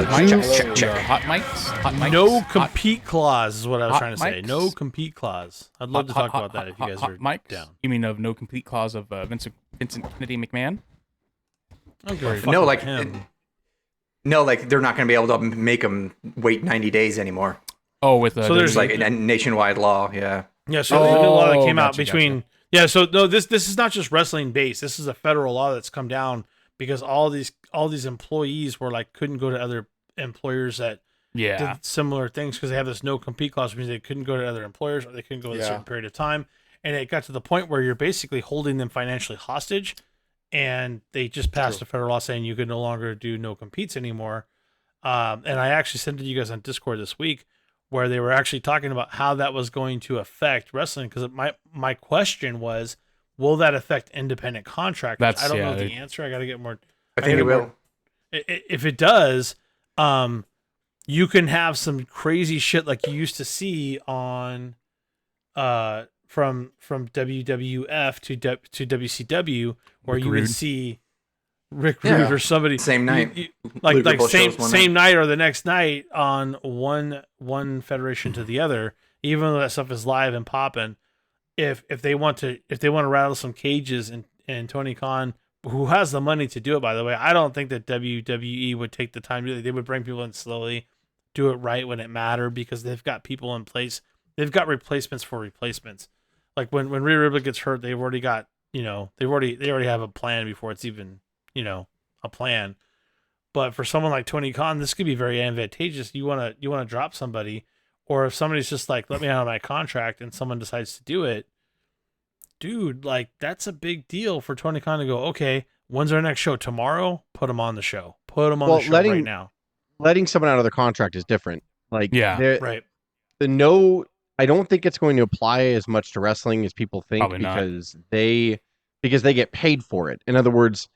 hot mics. Check. Hot mics. No compete clause is what I was Hot trying to say. mics? No compete clause. I'd love to talk about that if you guys are mics? down. You mean of no complete clause of Vincent Kennedy McMahon? Okay. No, like they're not going to be able to make them wait 90 days anymore. Oh, with So there's like a nationwide law. Yeah. Yeah. So there's a new law that came out gotcha. between. Yeah. So no, this is not just wrestling based. This is a federal law that's come down because all these employees were like couldn't go to other employers that did similar things because they have this no compete clause, which means they couldn't go to other employers or they couldn't go in a certain period of time. And it got to the point where you're basically holding them financially hostage. And they just passed a federal law saying you could no longer do no competes anymore. And I actually sent it to you guys on Discord this week where they were actually talking about how that was going to affect wrestling. Because my question was, will that affect independent contractors? I don't know the answer. I got to get more. I think it will. If it does, you can have some crazy shit like you used to see on from WWF to WCW, where you would see Rick Rude or somebody same night, like same night or the next night on one federation to the other, even though that stuff is live and popping. If they want to rattle some cages and Tony Khan, who has the money to do it, by the way, I don't think that WWE would take the time to do it. They would bring people in slowly, do it right when it mattered because they've got people in place. They've got replacements for replacements. Like when Rhea Ripley gets hurt, they've already got, they already have a plan before it's even, a plan. But for someone like Tony Khan, this could be very advantageous. You want to drop somebody, or if somebody's just like, let me out of my contract, and someone decides to do it, dude, like that's a big deal for Tony Khan to go, okay, when's our next show? Tomorrow? Put him on the show. Put him on the show right now. Letting someone out of their contract is different. Like, right. I don't think it's going to apply as much to wrestling as people think. Probably because they get paid for it. In other words,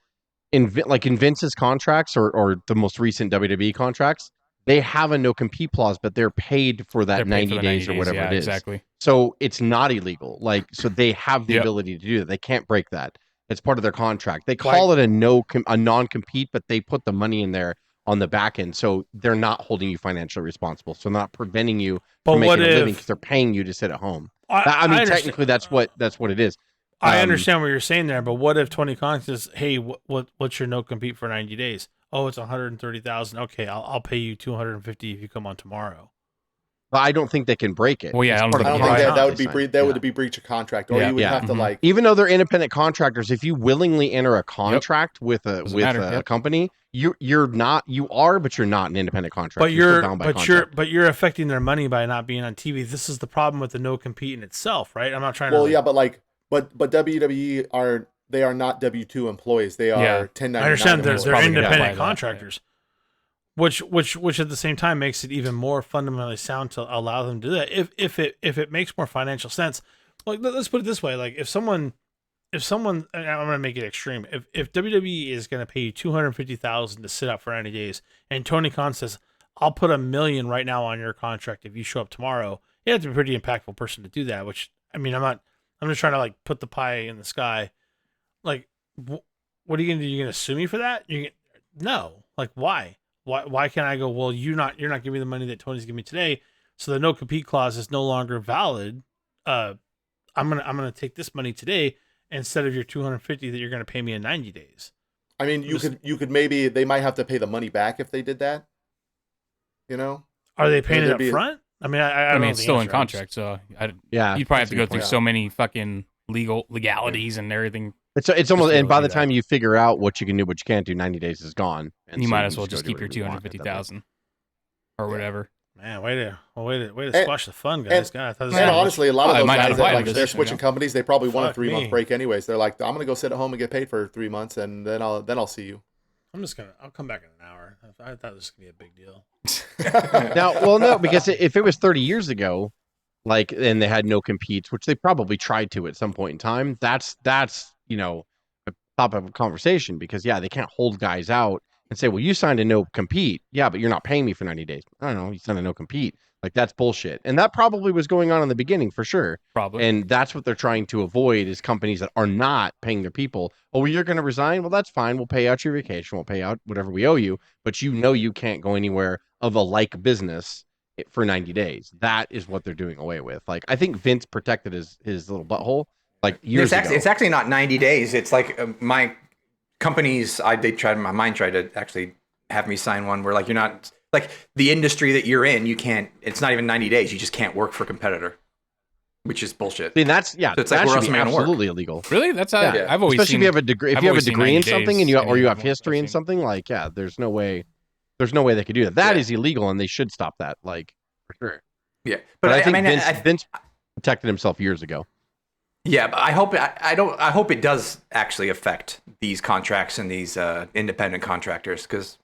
in Vince's contracts or the most recent WWE contracts, they have a no compete clause, but they're paid for that 90 days or whatever it is. Exactly. So it's not illegal. So they have the ability to do that. They can't break that. It's part of their contract. They call it a non-compete, but they put the money in there on the back end, so they're not holding you financially responsible. So not preventing you from making a living because they're paying you to sit at home. I mean, technically, that's what it is. I understand what you're saying there, but what if Tony Khan says, "Hey, what's your no compete for 90 days? Oh, it's 130,000. Okay, I'll pay you 250 if you come on tomorrow." But I don't think they can break it. Well, yeah, I don't think that would be breach of contract, or you would have to even though they're independent contractors, if you willingly enter a contract with a company, you are, but you're not an independent contractor. But you're affecting their money by not being on TV. This is the problem with the no compete in itself, right? I'm not trying to. Well, yeah, but WWE are not W-2 employees. They are 1099. I understand employees. they're independent contractors. Which at the same time makes it even more fundamentally sound to allow them to do that. If it makes more financial sense, like let's put it this way, like if someone, and I'm gonna make it extreme. If WWE is gonna pay you $250,000 to sit out for 90 days, and Tony Khan says, I'll put $1 million right now on your contract if you show up tomorrow, you have to be a pretty impactful person to do that. Which I'm just trying to like put the pie in the sky. Like, what are you gonna do? You're gonna sue me for that? No. Like, why? Why can't I go, well, you're not giving me the money that Tony's giving me today, so the no compete clause is no longer valid. I'm gonna take this money today instead of your 250 that you're gonna pay me in 90 days. I mean, you could maybe, they might have to pay the money back if they did that. Are they paying it up front? I mean, I mean, it's still in contract, so you'd probably have to go through so many fucking legalities and everything. It's almost, and by the time you figure out what you can do, what you can't do, 90 days is gone. And you so might as well just keep your 250,000 or whatever. Man, way to squash the fun, guys. God, honestly, a lot of those guys that they're switching companies, they probably want a 3-month break anyways. They're like, I'm gonna go sit at home and get paid for 3 months, and then I'll see you. I'll come back in an hour. I thought this was gonna be a big deal. No, because if it was 30 years ago, and they had no competes, which they probably tried to at some point in time, that's a top of a conversation because they can't hold guys out and say, well, you signed a no compete. Yeah, but you're not paying me for 90 days. I don't know. You signed a no compete. Like, that's bullshit. And that probably was going on in the beginning for sure. Probably. And that's what they're trying to avoid is companies that are not paying their people. Oh, well, you're going to resign? Well, that's fine. We'll pay out your vacation. We'll pay out whatever we owe you. But you can't go anywhere of a like business for 90 days. That is what they're doing away with. Like, I think Vince protected his little butthole like years ago. It's actually not 90 days. It's like my companies, my mind tried to actually have me sign one where like you're not... Like the industry that you're in, it's not even 90 days. You just can't work for a competitor, which is bullshit. I mean, that's, yeah, so it's that like, should be absolutely illegal. Really? That's I've always Especially seen, if you have a degree, if you have a degree in something and you have history in something, like, yeah, there's no way they could do that. That is illegal and they should stop that, like, for sure. Yeah. But I think Vince protected himself years ago. Yeah, but I hope it does actually affect these contracts and these independent contractors, because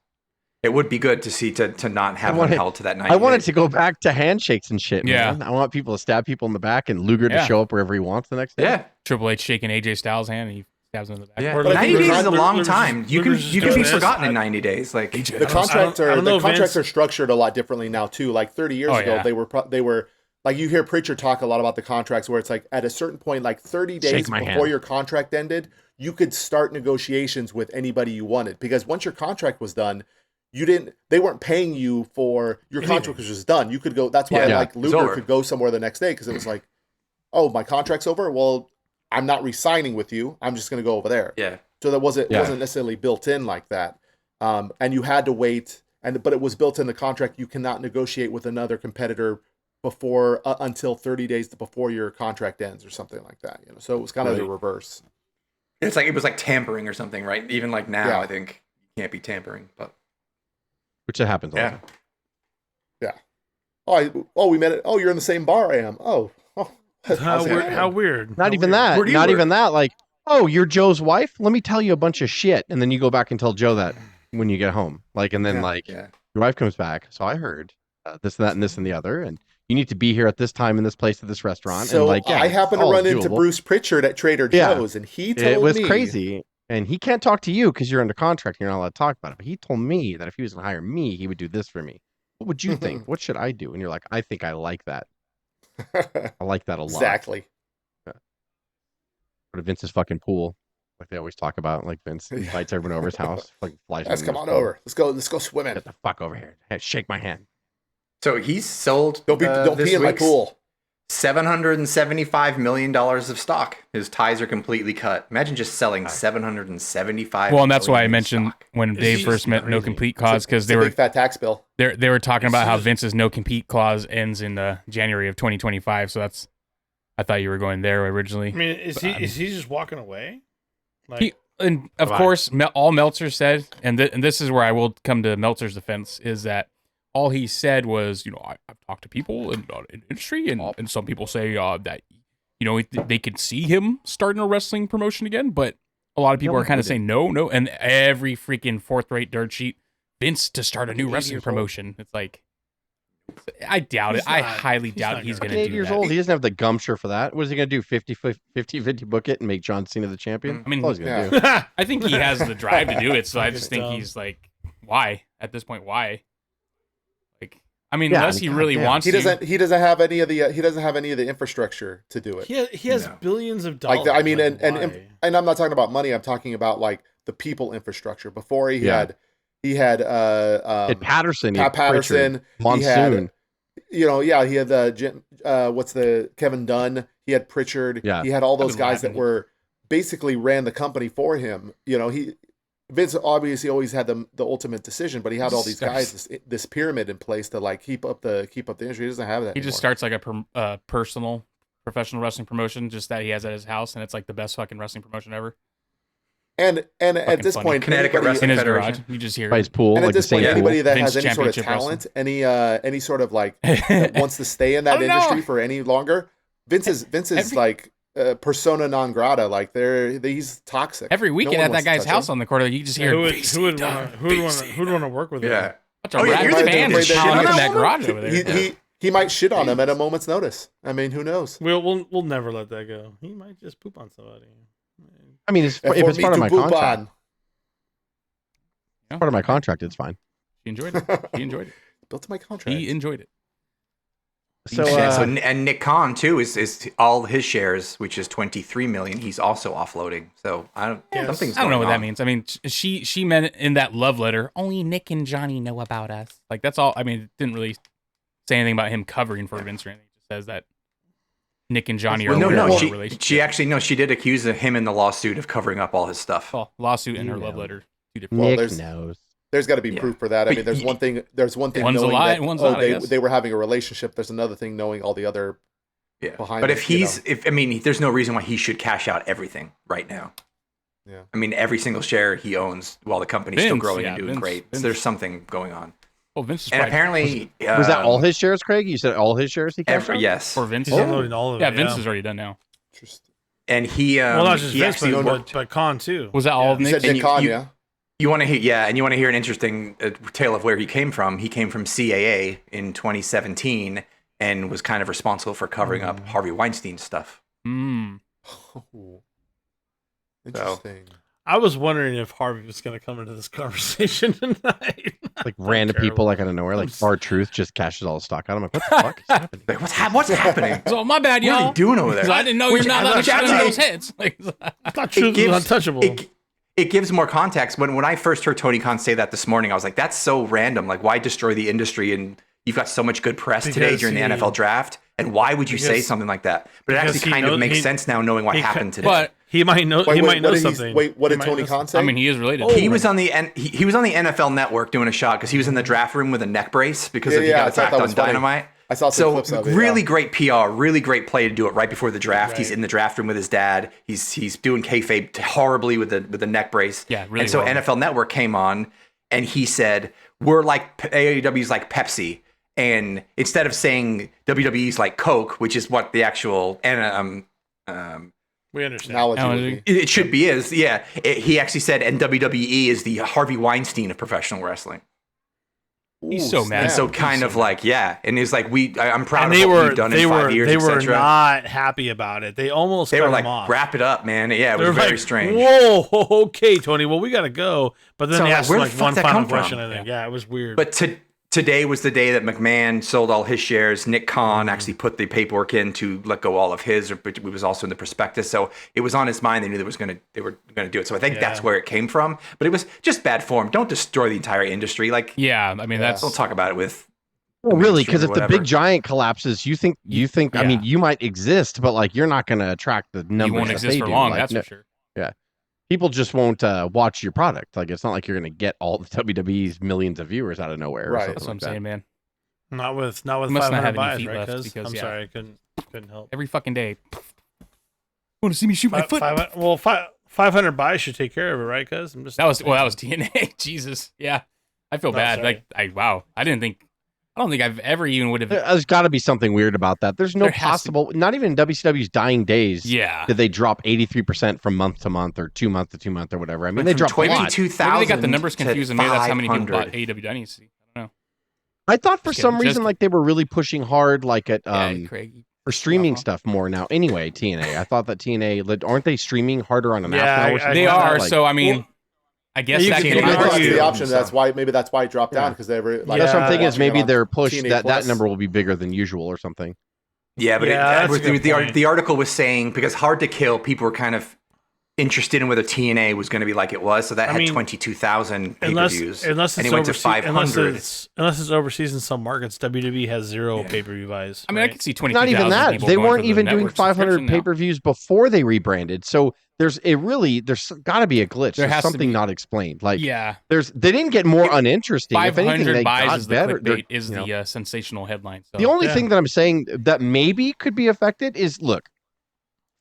it would be good to see to not have them held to that 90 I wanted days. to go back to handshakes and shit, Yeah. man. I want people to stab people in the back and Luger to show up wherever he wants the next day. Yeah. Triple H shaking AJ Styles' hand and he stabs him in the back. Yeah. 90 days is a long time. You can be forgotten in 90 days. Like the contracts are structured a lot differently now too. Like 30 years ago, they were like, you hear Pritchard talk a lot about the contracts where it's like at a certain point, like 30 days before your contract ended, you could start negotiations with anybody you wanted, because once your contract was done, they weren't paying you for your contract was just done. You could go. That's why like Luger could go somewhere the next day, because it was like, oh, my contract's over. Well, I'm not re-signing with you. I'm just going to go over there. Yeah. So that wasn't necessarily built in like that. And you had to wait, but it was built in the contract. You cannot negotiate with another competitor before until 30 days before your contract ends or something like that. You know, so it was kind of the reverse. It's like it was like tampering or something, right? Even like now, I think you can't be tampering, but which it happens all the time. Yeah. We met it. Oh, you're in the same bar I am. Oh. How weird. Not even that. Not even that. Like, oh, you're Joe's wife? Let me tell you a bunch of shit. And then you go back and tell Joe that when you get home. Like, and then your wife comes back. So I heard this and that and this and the other. And you need to be here at this time in this place at this restaurant. So and like, I happened to run into Bruce Pritchard at Trader Joe's, and he told me it was crazy. And he can't talk to you because you're under contract and you're not allowed to talk about it. But he told me that if he was going to hire me, he would do this for me. What would you think? What should I do? And you're like, I think I like that. I like that a lot. Exactly. Go to Vince's fucking pool, like they always talk about. Like Vince invites everyone over his house. Like, let's come on over. Let's go swimming. Get the fuck over here. Hey, shake my hand. So he's sold. Don't pee in my pool. $775 million of stock. His ties are completely cut. Imagine just selling $775. Well, and that's why I mentioned when Dave first met no compete clause, because they were big fat tax bill. They were talking about how Vince's no compete clause ends in January of 2025. So I thought you were going there originally. I mean, is he just walking away? Like, of course, all Meltzer said, and this is where I will come to Meltzer's defense, is that all he said was, I've talked to people in the industry, and some people say that, they could see him starting a wrestling promotion again, but a lot of people are kind of saying no, and every freaking fourth-rate dirt sheet, Vince to start a new wrestling promotion. It's like, I doubt it. I highly doubt he's going to do that. 8 years old. He doesn't have the gumption for that. What is he going to do? 50-50 book it and make John Cena the champion? I mean, he's going to do. I think he has the drive to do it, so I just think he's like, why? At this point, why? I mean, unless he really wants to. He doesn't have any of the infrastructure to do it. He has billions of dollars. I mean, and I'm not talking about money. I'm talking about like the people infrature. Before he had Patterson, Pat Patterson, Monsoon. He had the Kevin Dunn. He had Pritchard. Yeah. He had all those guys that were basically ran the company for him. Vince obviously always had the ultimate decision, but he had all these guys, this pyramid in place to like keep up the industry. He doesn't have that. He just starts like a professional wrestling promotion, just that he has at his house, and it's like the best fucking wrestling promotion ever. And at this point, Connecticut Wrestling Federation, you just hear by his pool. And like at this point, anybody that has any sort of Championship talent, any sort of like that wants to stay in that industry for any longer, Vince is like persona non grata. Like he's toxic. Every weekend at that guy's house on the corner, you just hear who would want to work with him? Yeah. That garage over there. He might shit on him at a moment's notice. I mean, who knows? We'll never let that go. He might just poop on somebody. I mean, if it's part of my contract. Part of my contract. It's fine. He enjoyed it. He enjoyed it. Built my contract. He enjoyed it. So, and Nick Khan too is all his shares, which is 23 million. He's also offloading. So I don't know what that means. I mean, she meant in that love letter, only Nick and Johnny know about us. Like that's all. I mean, it didn't really say anything about him covering for Vince or anything. It just says that Nick and Johnny are relationship. She did accuse him in the lawsuit of covering up all his stuff. Well, lawsuit and her love letter, two different. Nick knows. There's got to be proof for that. I mean, there's one thing. One's knowing a lie, that one's not, they were having a relationship. There's another thing knowing all the other. Yeah. Behind. But there's no reason why he should cash out everything right now. Yeah. I mean, every single share he owns while the company's still growing and doing great. So there's something going on. Well, Vince is apparently was that all his shares, Craig? You said all his shares he cashed out? Yes. For Vince, he's unloading all of it. Yeah, Vince is already done now. Interesting. And he not just Vince, but Khan too. Was that all of Nick? Nick Khan, yeah. You want to hear, and you want to hear an interesting tale of where he came from. He came from CAA in 2017 and was kind of responsible for covering up Harvey Weinstein's stuff. Mm. Oh, interesting. I was wondering if Harvey was going to come into this conversation tonight. Like random people, like out of nowhere, like R-Truth just cashes all the stock out. I'm like, what the fuck is happening? Like, what's happening? So my bad, y'all. What are you doing over there? I didn't know you're not understanding those heads. I thought Truth was untouchable. It gives more context. When I first heard Tony Khan say that this morning, I was like, that's so random. Like, why destroy the industry? And you've got so much good press today during the NFL draft. And why would you say something like that? But it actually kind of makes sense now knowing what happened today. But he might know. He might know something. What did Tony Khan say? I mean, he is related. He was on the NFL Network doing a shot because he was in the draft room with a neck brace because he got attacked on Dynamite. I saw some clips of it. Really great PR, really great play to do it right before the draft. Right. He's in the draft room with his dad. He's doing kayfabe horribly with the neck brace. Yeah, really. And so NFL Network came on and he said, "We're like AEW's like Pepsi." And instead of saying WWE's like Coke, which is what the actual we understand. Analogy it should be he actually said, and WWE is the Harvey Weinstein of professional wrestling. He's so mad. And so kind of like, and he's like, I'm proud of what we've done in 5 years, They were not happy about it. They almost were like, him off. Wrap it up, man. Yeah, it was very strange. Whoa, okay, Tony. Well, we got to go. But then they asked one final question, I think. Yeah, it was weird. But today was the day that McMahon sold all his shares. Nick Khan actually put the paperwork in to let go all of his, but it was also in the prospectus. So it was on his mind. They knew they were going to do it. So I think that's where it came from. But it was just bad form. Don't destroy the entire industry. Like, I mean, don't talk about it with. Well, really, because if the big giant collapses, you think. I mean, you might exist, but like you're not going to attract the numbers. You won't exist for long. That's for sure. Yeah. People just won't watch your product. Like, it's not like you're going to get all the WWE's millions of viewers out of nowhere. Right. That's what I'm saying, man. Not with 500 buys, right? Because I'm sorry, I couldn't help. Every fucking day. Want to see me shoot my foot? 500 buys should take care of it, right? Because that was TNA. Jesus, yeah. I feel bad. Sorry. Like, I don't think I've ever even would have. There's got to be something weird about that. There's no possible. Not even in WCW's dying days. Yeah. Did they drop 83% from month to month or 2 month to 2 month or whatever? I mean, they dropped 22,000. Maybe they got the numbers confused, and maybe that's how many people bought AEW Dynasty. I don't know. I thought for some reason like they were really pushing hard, like at Craig. for streaming stuff more now. Anyway, TNA. I thought that TNA aren't they streaming harder on an app now? They are. So I mean. I guess that can be the option. That's why it dropped down because they were. Like, that's what I'm thinking is maybe they're pushed that number will be bigger than usual or something. Yeah, but the article was saying because Hard to Kill, people were kind of interested in whether TNA was going to be like it was, so that had 22,000 pay-per-views, unless and it went to 500. Unless it's overseas in some markets, WWE has 0 pay-per-view buys. I mean, I could see 22,000. Not even that. They weren't even doing 500 pay-per-views before they rebranded. So there's got to be a glitch. There's something not explained. Like they didn't get more uninteresting. 500 buys is better. The sensational headline. So. The only thing that I'm saying that maybe could be affected is look.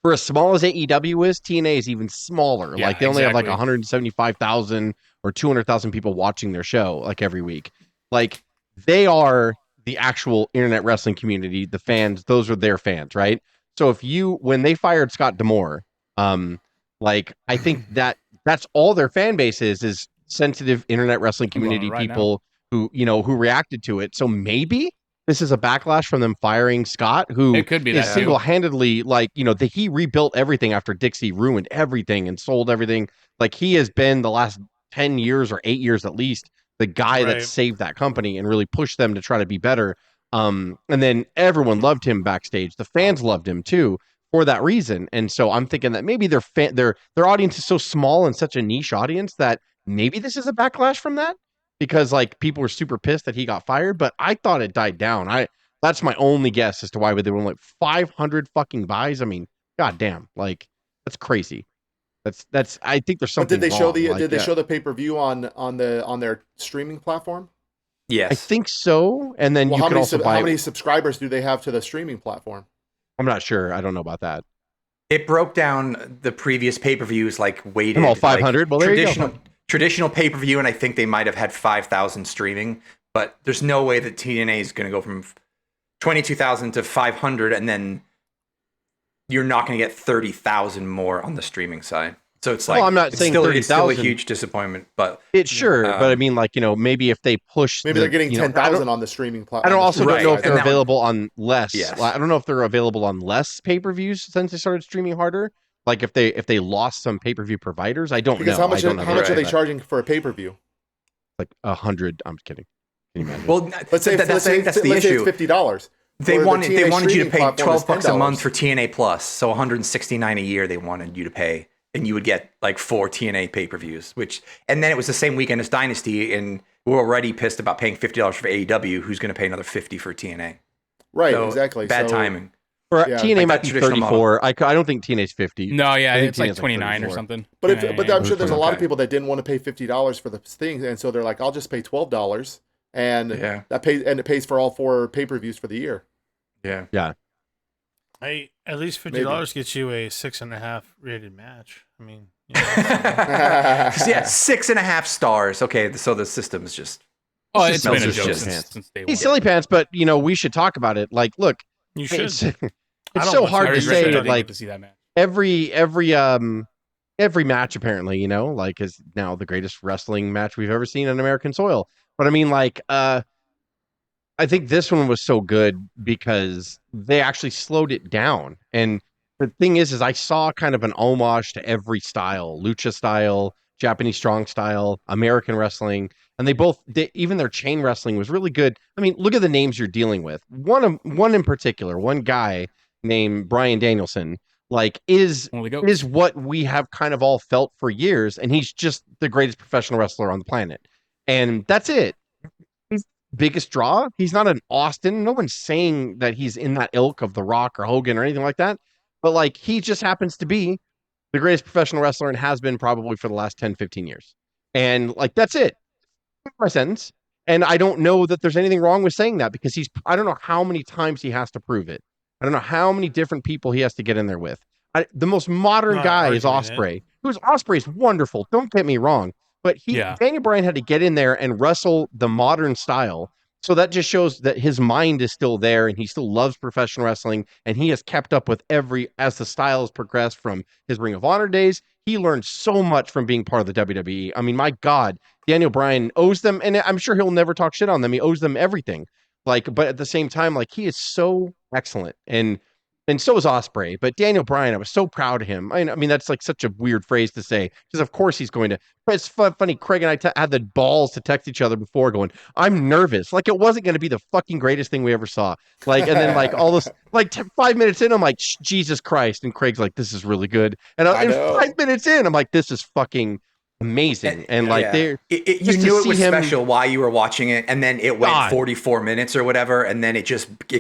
For as small as AEW is, TNA is even smaller. Like they only have like 175,000 or 200,000 people watching their show like every week. Like they are the actual internet wrestling community, the fans. Those are their fans, right? So when they fired Scott D'Amore, like I think that's all their fan base is sensitive internet wrestling community people who reacted to it. So maybe. This is a backlash from them firing Scott, who it could be is single-handedly he rebuilt everything after Dixie ruined everything and sold everything. Like he has been the last 10 years or 8 years at least, the guy that saved that company and really pushed them to try to be better. And then everyone loved him backstage. The fans loved him too for that reason. And so I'm thinking that maybe their audience is so small and such a niche audience that maybe this is a backlash from that, because like people were super pissed that he got fired, but I thought it died down. That's my only guess as to why they were like 500 fucking buys. I mean, goddamn, like that's crazy. That's. I think there's something. But did they show wrong. the like, did they show the pay-per-view on their streaming platform? Yes, I think so. And then you can also buy. How many subscribers do they have to the streaming platform? I'm not sure. I don't know about that. It broke down the previous pay-per-views, like weighted. All 500. Well, there you go. Traditional pay-per-view, and I think they might have had 5,000 streaming, but there's no way that TNA is going to go from 22,000 to 500, and then you're not going to get 30,000 more on the streaming side. So it's like, I'm not saying it's still a huge disappointment, but it's sure. But I mean, like, maybe if they push, maybe they're getting 10,000 on the streaming platform. I don't know if they're available on less. Yes. I don't know if they're available on less pay-per-views since they started streaming harder. Like if they lost some pay-per-view providers, I don't know. How much are they charging for a pay-per-view? Like 100. I'm kidding. Can you imagine? Well, let's say that's the issue. It's $50. They wanted you to pay $12 a month for TNA Plus, so $169 a year they wanted you to pay, and you would get like 4 TNA pay-per-views. And then it was the same weekend as Dynasty, and we're already pissed about paying $50 for AEW. Who's going to pay another $50 for TNA? Right, so, exactly. Bad timing. For TNA might be 34. I don't think TNA's 50. No, yeah, it's like 29 or something. But I'm sure there's a lot of people that didn't want to pay $50 for the thing, and so they're like, I'll just pay $12, and it pays for all 4 pay-per-views for the year. Yeah. At least $50 gets you a 6.5 rated match. I mean, yeah, 6.5 stars. Okay, so the system's just. Oh, it's been a joke since day one. He's silly pants, but we should talk about it. Like, look. You should. It's so hard to say. Like to see that match. every match apparently, like is now the greatest wrestling match we've ever seen on American soil. But I mean, like, I think this one was so good because they actually slowed it down. And the thing is I saw kind of an homage to every style: lucha style, Japanese strong style, American wrestling. And even their chain wrestling was really good. I mean, look at the names you're dealing with. One in particular, one guy named Bryan Danielson, like is what we have kind of all felt for years. And he's just the greatest professional wrestler on the planet. And that's it. He's the biggest draw. He's not an Austin. No one's saying that he's in that ilk of The Rock or Hogan or anything like that. But like, he just happens to be the greatest professional wrestler and has been probably for the last 10, 15 years. And like, that's it. My sentence. And I don't know that there's anything wrong with saying that because I don't know how many times he has to prove it. I don't know how many different people he has to get in there with. The most modern guy is Ospreay. Ospreay's wonderful. Don't get me wrong. But Daniel Bryan had to get in there and wrestle the modern style. So that just shows that his mind is still there and he still loves professional wrestling. And he has kept up with as the style has progressed from his Ring of Honor days. He learned so much from being part of the WWE. I mean, my God, Daniel Bryan owes them, and I'm sure he'll never talk shit on them. He owes them everything. Like, but at the same time, like, he is so excellent. And so is Ospreay. But Daniel Bryan, I was so proud of him. I mean, that's like such a weird phrase to say because, of course, he's going to. But it's funny. Craig and I had the balls to text each other before, going, "I'm nervous." Like it wasn't going to be the fucking greatest thing we ever saw. Like, and then like all this, like 5 minutes in, I'm like, Jesus Christ, and Craig's like, "This is really good." And 5 minutes in, I'm like, "This is fucking amazing." And like, you knew it was special while you were watching it, and then it went 44 minutes or whatever, and then it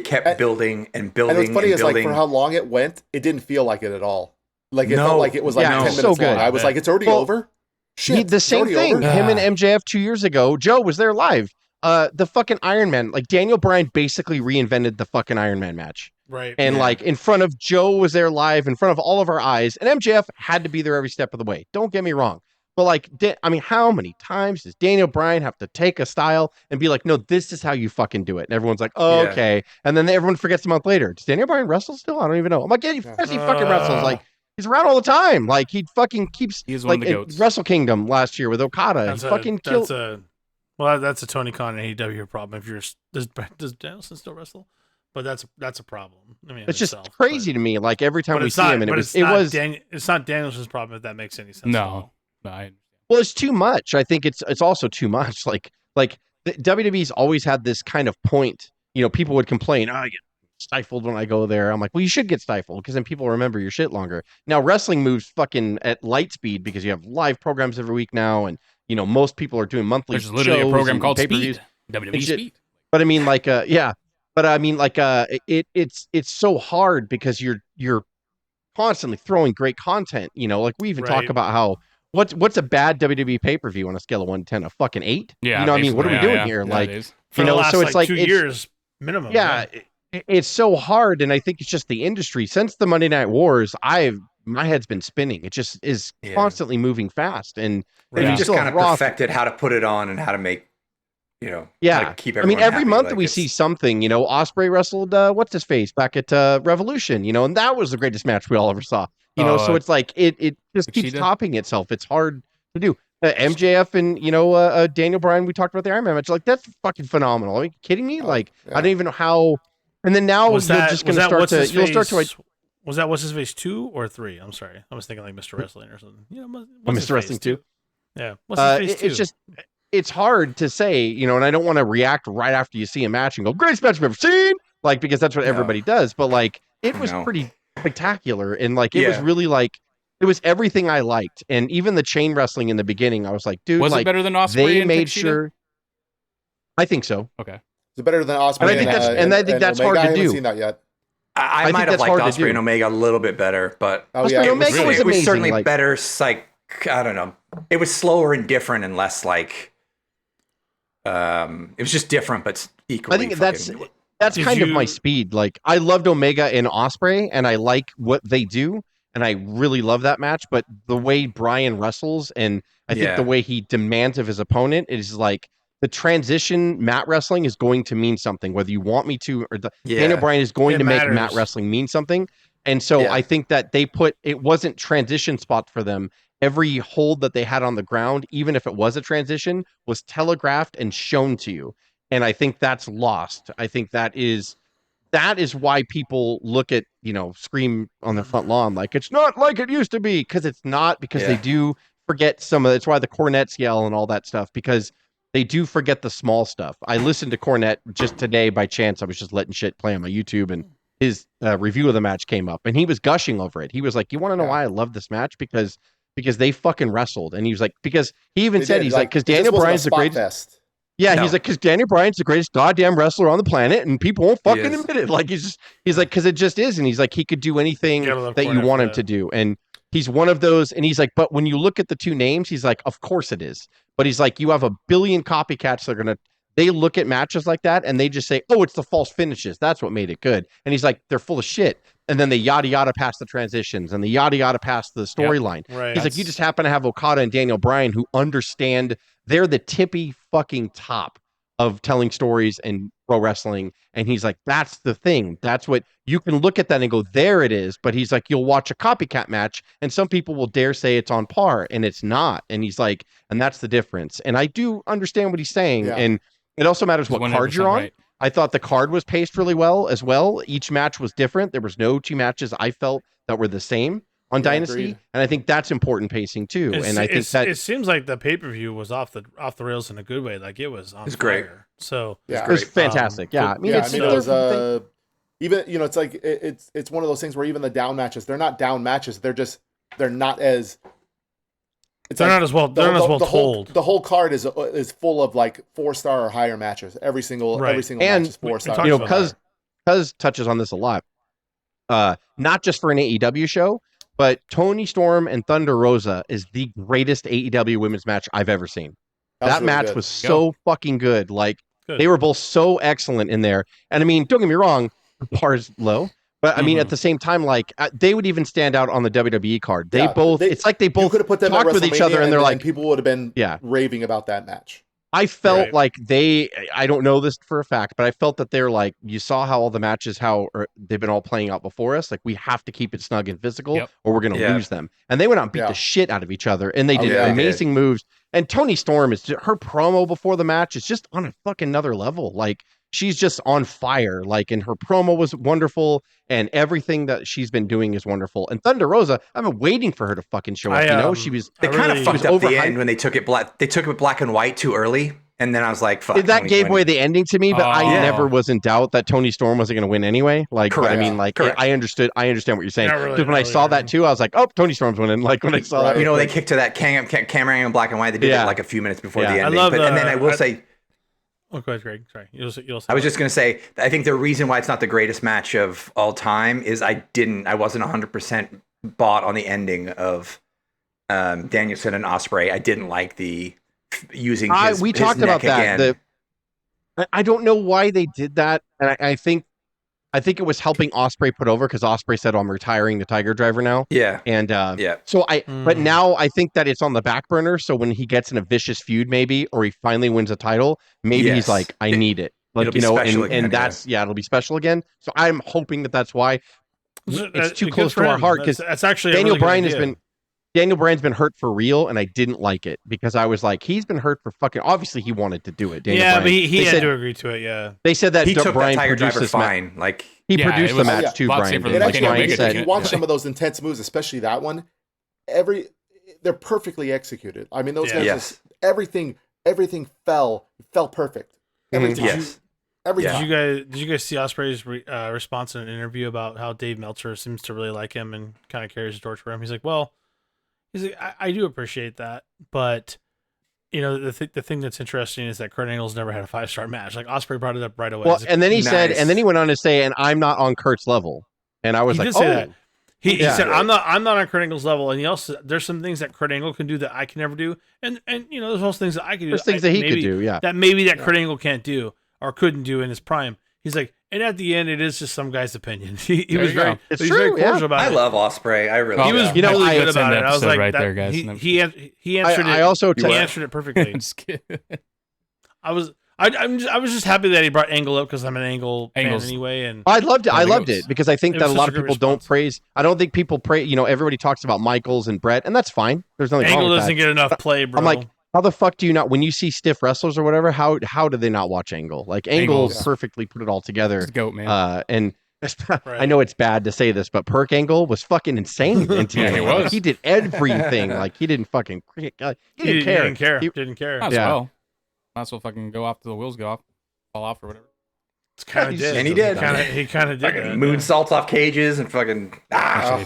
kept building and building. And what's funny is like for how long it went, it didn't feel like it at all. Like it felt like it was like 10 minutes long. I was like, it's already over. Shit, the same thing. Over. Him and MJF 2 years ago. Joe was there live. The fucking Iron Man. Like Daniel Bryan basically reinvented the fucking Iron Man match. Right. And like in front of Joe was there live in front of all of our eyes, and MJF had to be there every step of the way. Don't get me wrong. But like, I mean, how many times does Daniel Bryan have to take a style and be like, no, this is how you fucking do it? And everyone's like, oh, okay. And then everyone forgets a month later. Does Daniel Bryan wrestle still? I don't even know. I'm like, yeah, he fucking wrestles. Like, he's around all the time. Like, he fucking keeps, he's like, one of the goats. Wrestle Kingdom last year with Okada. That's a Tony Khan and AEW problem. Does Danielson still wrestle? But that's a problem. I mean, it's just crazy to me. Like, every time we see him, and it's not Danielson's problem, if that makes any sense. No, I understand. Well, it's too much. I think it's also too much. Like WWE's always had this kind of point. You know, people would complain, I get stifled when I go there. I'm like, well, you should get stifled because then people remember your shit longer. Now wrestling moves fucking at light speed because you have live programs every week now, and you know most people are doing monthly. There's literally a program called Speed. WWE Speed. But I mean, like, yeah. But I mean, like, it's so hard because you're constantly throwing great content. You know, like we even talk about how what's a bad WWE pay per view on a scale of 1 to 10, a fucking 8. Yeah, you know, what I mean, what are we doing here? Like, for the last, so it's like 2 years minimum. Yeah, it's so hard, and I think it's just the industry. Since the Monday Night Wars, my head's been spinning. It just is constantly moving fast, and you just kind of perfected how to put it on and how to make. You know, keep I mean, every month we see something. You know, Ospreay wrestled what's his face back at Revolution. You know, and that was the greatest match we all ever saw. You know, so it's like it just keeps topping itself. It's hard to do. MJF and Daniel Bryan. We talked about the Iron Man match. Like that's fucking phenomenal. Are you kidding me? Like I don't even know how. And then now you'll start to. Was that what's his face 2 or 3? I'm sorry, I was thinking like Mr. Wrestling or something. You know, Mr. Wrestling 2. Yeah, what's his face 2? It's just. It's hard to say, you know, and I don't want to react right after you see a match and go, greatest match I've ever seen, like, because that's what everybody does. But like, it was pretty spectacular. And like, it was really like, it was everything I liked. And even the chain wrestling in the beginning, I was like, dude, was it better than Ospreay? They made sure. I think so. Okay. Is it better than Ospreay? And I think that's hard to do. I haven't seen that yet. I might have liked Ospreay and Omega a little bit better, but Ospreay Omega was amazing. It was certainly better. Like, I don't know. It was slower and different and less like. It was just different, but equally. I think that's kind of my speed. Like I loved Omega and Ospreay, and I like what they do, and I really love that match. But the way Bryan wrestles, and I think the way he demands of his opponent is like the transition. Mat wrestling is going to mean something, whether you want me to or Daniel Bryan is going to make mat wrestling mean something. And so I think that it wasn't transition spot for them. Every hold that they had on the ground, even if it was a transition, was telegraphed and shown to you. And I think that's lost. I think that is why people look at, you know, Scream on the front lawn like it's not like it used to be, because it's not, because they do forget some of it. It's why the Cornettes yell and all that stuff, because they do forget the small stuff. I listened to Cornette just today by chance. I was just letting shit play on my YouTube, and his review of the match came up, and he was gushing over it. He was like, you want to know why I love this match? Because they fucking wrestled. And he was like, because he even said, he's like, because Daniel Bryan's the greatest. Fest. Yeah, he's like, because Daniel Bryan's the greatest goddamn wrestler on the planet, and people won't fucking admit it. Like, he's like, because it just is. And he's like, he could do anything that you want him to do. And he's one of those. And he's like, but when you look at the two names, he's like, of course it is. But he's like, you have a billion copycats that are they look at matches like that and they just say, oh, it's the false finishes. That's what made it good. And he's like, they're full of shit. And then they yada past the transitions and the yada past the storyline. Yep, right. He's like, you just happen to have Okada and Daniel Bryan who understand they're the tippy fucking top of telling stories and pro wrestling. And he's like, that's the thing. That's what you can look at that and go, there it is. But he's like, you'll watch a copycat match and some people will dare say it's on par and it's not. And he's like, and that's the difference. And I do understand what he's saying. Yeah. And it also matters what card you're on. Right. I thought the card was paced really well as well. Each match was different. There was no two matches I felt that were the same on Dynasty. Agreed. And I think that's important pacing too. And I think that it seems like the pay-per-view was off the rails in a good way. Like it was on fire. Great. So it was fantastic. Yeah. I mean, it was even, you know, it's like it's one of those things where even the down matches, they're not down matches. They're not as not as well told. The whole card is full of like 4-star or higher matches. Every single match is 4-star. You know, Cuz touches on this a lot. Not just for an AEW show, but Toni Storm and Thunder Rosa is the greatest AEW women's match I've ever seen. That match was so fucking good. Like they were both so excellent in there. And I mean, don't get me wrong, the bar is low. But I mean, at the same time, like they would even stand out on the WWE card. It's like they both could have put them talked with each other, and they're like, people would have been raving about that match. I felt like I don't know this for a fact, but I felt that they're like, you saw how all the matches, they've been all playing out before us. Like we have to keep it snug and physical, or we're going to lose them. And they went out and beat the shit out of each other, and they did amazing moves. And Toni Storm her promo before the match is just on a fucking another level. Like she's just on fire. Like, and her promo was wonderful, and everything that she's been doing is wonderful. And Thunder Rosa, I've been waiting for her to fucking show up. She was. They kind of fucked up the end when they took it black. They took it black and white too early. And then I was like, fuck. That gave away the ending to me, but I never was in doubt that Toni Storm wasn't going to win anyway. Like, but I mean, like, I understand what you're saying. Because when I saw that too, I was like, oh, Toni Storm's winning. Like, when I saw that. You know, they kicked to that camera angle black and white. They did it like a few minutes before the ending. And then I will say. Oh, go ahead, Greg. Sorry. You'll say I was just going to say, I think the reason why it's not the greatest match of all time is I wasn't 100% bought on the ending of Danielson and Ospreay. I didn't like the using his we talked about that. I don't know why they did that, and I think it was helping Ospreay put over because Ospreay said, "I'm retiring the Tiger Driver now." Yeah, and So but now I think that it's on the back burner. So when he gets in a vicious feud, maybe, or he finally wins a title, maybe he's like, "I need it." Like, you know, and that's it'll be special again. So I'm hoping that's why it's too close to our heart because that's actually Daniel Bryan has been. Daniel Bryan's been hurt for real, and I didn't like it because I was like, he's been hurt for fucking. Obviously, he wanted to do it. Daniel Bryan. But he had to agree to it. Yeah, they said that he took Bryan that Tiger produced Driver this fine. Like he produced the match too. Bryan. It actually, if you watch some of those intense moves, especially that one, they're perfectly executed. I mean, those guys just everything fell perfect. Everything. Everything. Did you guys see Ospreay's response in an interview about how Dave Meltzer seems to really like him and kind of carries the torch for him? He's like, I do appreciate that, but you know the thing that's interesting is that Kurt Angle's never had a 5-star match. Like Ospreay brought it up right away. Well, and then he said, and then he went on to say, "And I'm not on Kurt's level." And I was he like, did say that. He said, "I'm not on Kurt Angle's level." And he also there's some things that Kurt Angle can do that I can never do, and you know there's also things that I can do. There's things that he could do, that maybe that Kurt Angle can't do or couldn't do in his prime. He's like. And at the end, it is just some guy's opinion. He was very, very cordial about it. I love Ospreay. I really. He was really good about it. I was like, right there, guys. He answered it. He answered it perfectly. I was just happy that he brought Angle up because I'm an Angle fan anyway. And I loved it. I loved it because I think that a lot of people don't praise. I don't think people praise. You know, everybody talks about Michaels and Brett, and that's fine. There's nothing wrong with that. Angle doesn't get enough play, bro. I'm like. How the fuck do you not, when you see stiff wrestlers or whatever, how do they not watch Angle? Like Angle perfectly put it all together. He's a goat, man. And I know it's bad to say this, but Perk Angle was fucking insane in TNA. He was. He did everything. Like he didn't fucking he didn't care. He didn't care. Might as well fucking go off till the wheels go off, fall off or whatever. It's kind of did. And he did. He kind of did. Moonsaults off cages and fucking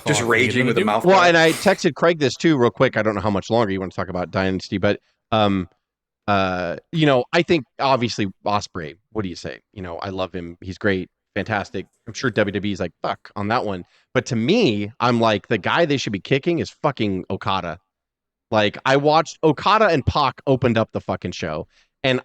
just raging with the mouth. Well, and I texted Craig this too, real quick. I don't know how much longer you want to talk about Dynasty, but you know, I think obviously Ospreay. What do you say? You know, I love him. He's great, fantastic. I'm sure WWE's like fuck on that one, but to me, I'm like the guy they should be kicking is fucking Okada. Like I watched Okada and Pac opened up the fucking show, and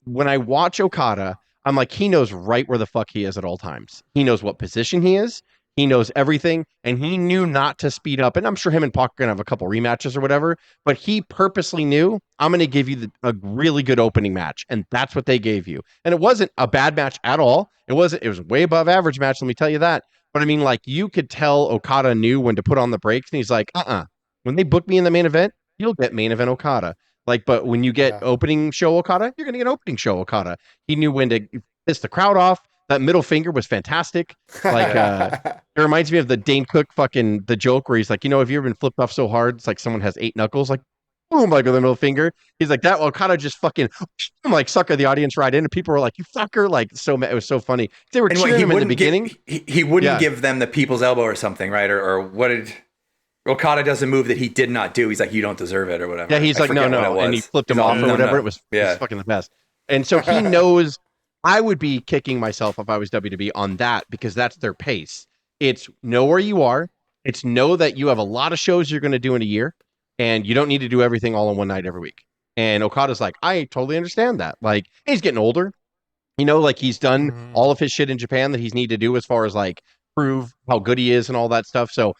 when I watch Okada. I'm like, he knows right where the fuck he is at all times. He knows what position he is. He knows everything. And he knew not to speed up. And I'm sure him and Pac are going to have a couple rematches or whatever. But he purposely knew, I'm going to give you a really good opening match. And that's what they gave you. And it wasn't a bad match at all. It was way above average match. Let me tell you that. But I mean, like, you could tell Okada knew when to put on the brakes. And he's like, when they book me in the main event, you'll get main event Okada. Like, but when you get opening show Okada, you're going to get opening show Okada. He knew when to piss the crowd off. That middle finger was fantastic. Like, it reminds me of the Dane Cook the joke where he's like, you know, have you ever been flipped off so hard? It's like someone has 8 knuckles, like, boom, like with the middle finger. He's like, that Okada just fucking, like, sucker the audience right in. And people were like, you fucker. Like, it was so funny. They were cheering him in the beginning. He wouldn't give them the people's elbow or something, right? Or what did... Okada does a move that he did not do. He's like, you don't deserve it or whatever. Yeah, he's like, no. And he flipped him off or whatever. It was fucking the best. And so he knows I would be kicking myself if I was WWE on that because that's their pace. It's know where you are. It's know that you have a lot of shows you're going to do in a year and you don't need to do everything all in one night every week. And Okada's like, I totally understand that. Like, he's getting older. You know, like he's done all of his shit in Japan that he's need to do as far as like prove how good he is and all that stuff. So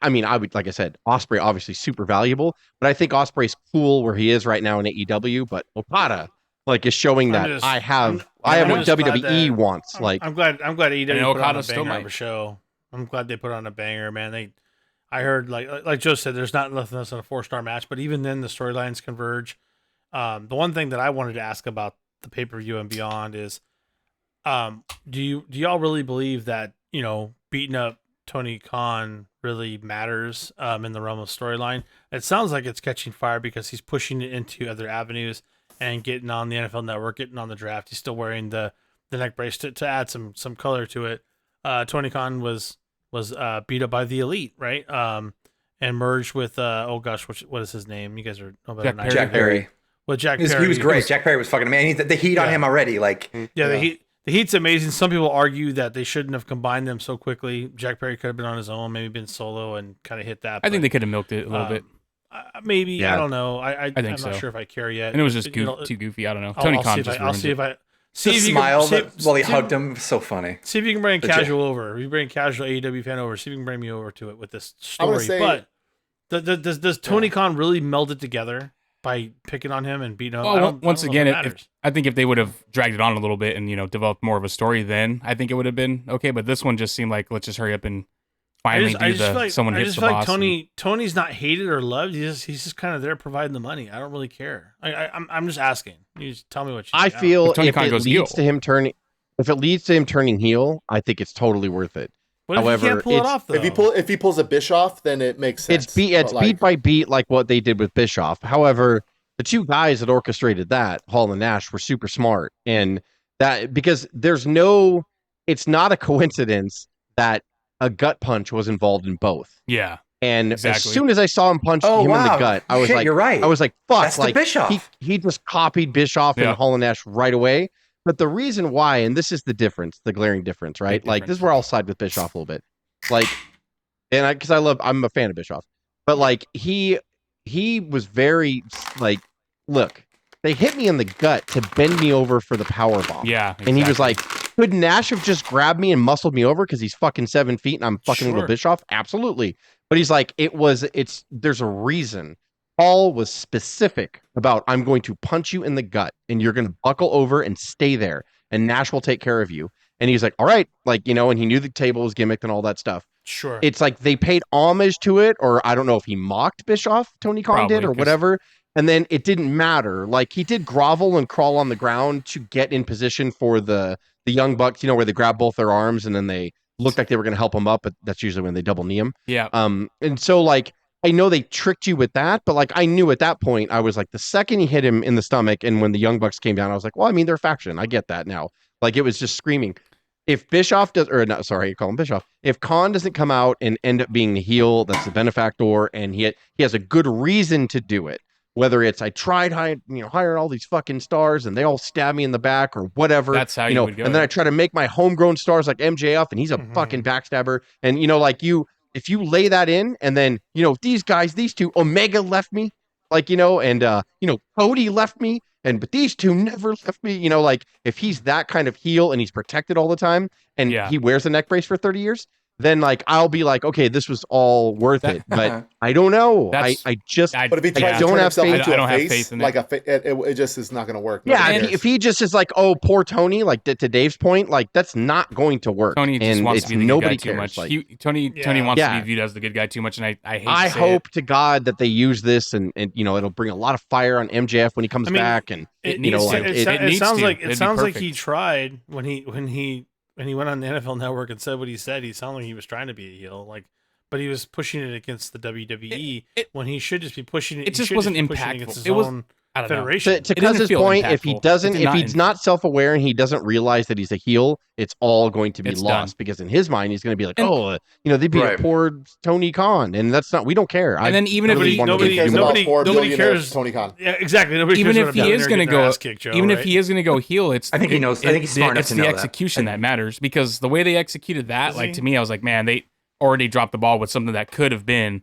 I mean, I would, like I said, Ospreay obviously super valuable, but I think Ospreay's cool where he is right now in AEW. But Okada, like, is showing that I have what WWE wants. Like, I'm glad AEW put on a banger of a show. I'm glad they put on a banger, man. I heard like Joe said, there's not nothing less than a 4-star match, but even then the storylines converge. The one thing that I wanted to ask about the pay-per-view and beyond is Do y'all really believe that, beating up Tony Khan really matters in the realm of storyline? It sounds like it's catching fire because he's pushing it into other avenues and getting on the NFL Network, getting on the draft. He's still wearing the neck brace to add some color to it. Tony Khan was beat up by the Elite, right? And merged with what is his name? You guys are know better than I do. Jack Perry. Well, Jack Perry. He was great. Jack Perry was fucking amazing. The heat on him already, like The Heat's amazing. Some people argue that they shouldn't have combined them so quickly. Jack Perry could have been on his own, maybe been solo and kind of hit that. I think they could have milked it a little bit. Maybe I don't know. I'm so. not sure if I care yet. And it was just too goofy. I don't know. Tony Khan just ruined it. See if he hugged him. So funny. See if you can bring casual over. If you bring casual AEW fan over, see if you can bring me over to it with this story. But does Tony Khan really meld it together by picking on him and beating him? Well, once again, I think if they would have dragged it on a little bit and developed more of a story, then I think it would have been okay. But this one just seemed like let's just hurry up and finally someone hits the boss. Tony's not hated or loved. He's just kind of there providing the money. I don't really care. I'm just asking. You just tell me what you think. I feel if it leads to him turning heel, I think it's totally worth it. What if he can't pull it off, though? If he pulls a Bischoff, then it makes sense. It's beat by beat like what they did with Bischoff. However, the two guys that orchestrated that, Hall and Nash, were super smart, and that because it's not a coincidence that a gut punch was involved in both. Yeah. And as soon as I saw him punch him in the gut, I was like, you're right. I was like, fuck, that's the Bischoff. He just copied Bischoff and Hall and Nash right away. But the reason why, and this is the difference, the glaring difference, right? Like this is where I'll side with Bischoff a little bit. Like, and I'm a fan of Bischoff, but like he was very like, look, they hit me in the gut to bend me over for the power bomb. Yeah. Exactly. And he was like, could Nash have just grabbed me and muscled me over because he's fucking 7 feet and I'm fucking little Bischoff? Absolutely. But he's like, there's a reason. Paul was specific about, I'm going to punch you in the gut and you're going to buckle over and stay there and Nash will take care of you. And he's like, all right, like, and he knew the table was gimmicked and all that stuff. Sure. It's like they paid homage to it, or I don't know if he mocked Bischoff, Tony Khan did, or whatever. And then it didn't matter. Like he did grovel and crawl on the ground to get in position for the Young Bucks, where they grab both their arms and then they looked like they were going to help him up, but that's usually when they double knee him. Yeah. And so like, I know they tricked you with that, but like I knew at that point, I was like, the second he hit him in the stomach and when the Young Bucks came down, I was like, well, I mean, they're a faction. I get that now. Like it was just screaming. If Bischoff does, or not, sorry, you call him Bischoff. If Khan doesn't come out and end up being the heel, that's the benefactor, and he has a good reason to do it, whether it's I tried hiring all these fucking stars and they all stab me in the back or whatever. That's how you would go. And then I try to make my homegrown stars like MJF and he's a fucking backstabber. And if you lay that in and then, these two, Omega left me, and Cody left me, but these two never left me, like if he's that kind of heel and he's protected all the time and he wears a neck brace for 30 years, then like I'll be like, okay, this was all worth it. But I don't know. But if he tries to turn himself into a face, like it just is not going to work. Yeah, if he just is like, oh, poor Tony, like to Dave's point, like that's not going to work. Tony just wants to be the good guy too much. Like, Tony wants to be viewed as the good guy too much, and I hate. I hope to God that they use this, and it'll bring a lot of fire on MJF when he comes back, and it sounds like he tried when he went on the NFL Network and said what he said. He sounded like he was trying to be a heel, but he was pushing it against the WWE when he should just be pushing it. It just wasn't impactful. It was federation. To Cuz's point, if he's not self-aware and he doesn't realize that he's a heel, it's all going to be lost because in his mind he's going to be like, they beat poor Tony Khan, and that's not. We don't care. And then even if nobody cares Tony Khan. Yeah, exactly. Even if he is going to go, he is going to go heel, I think he knows. I think he's smart enough to know that. It's the execution that matters because the way they executed that, to me, I was like, man, they already dropped the ball with something that could have been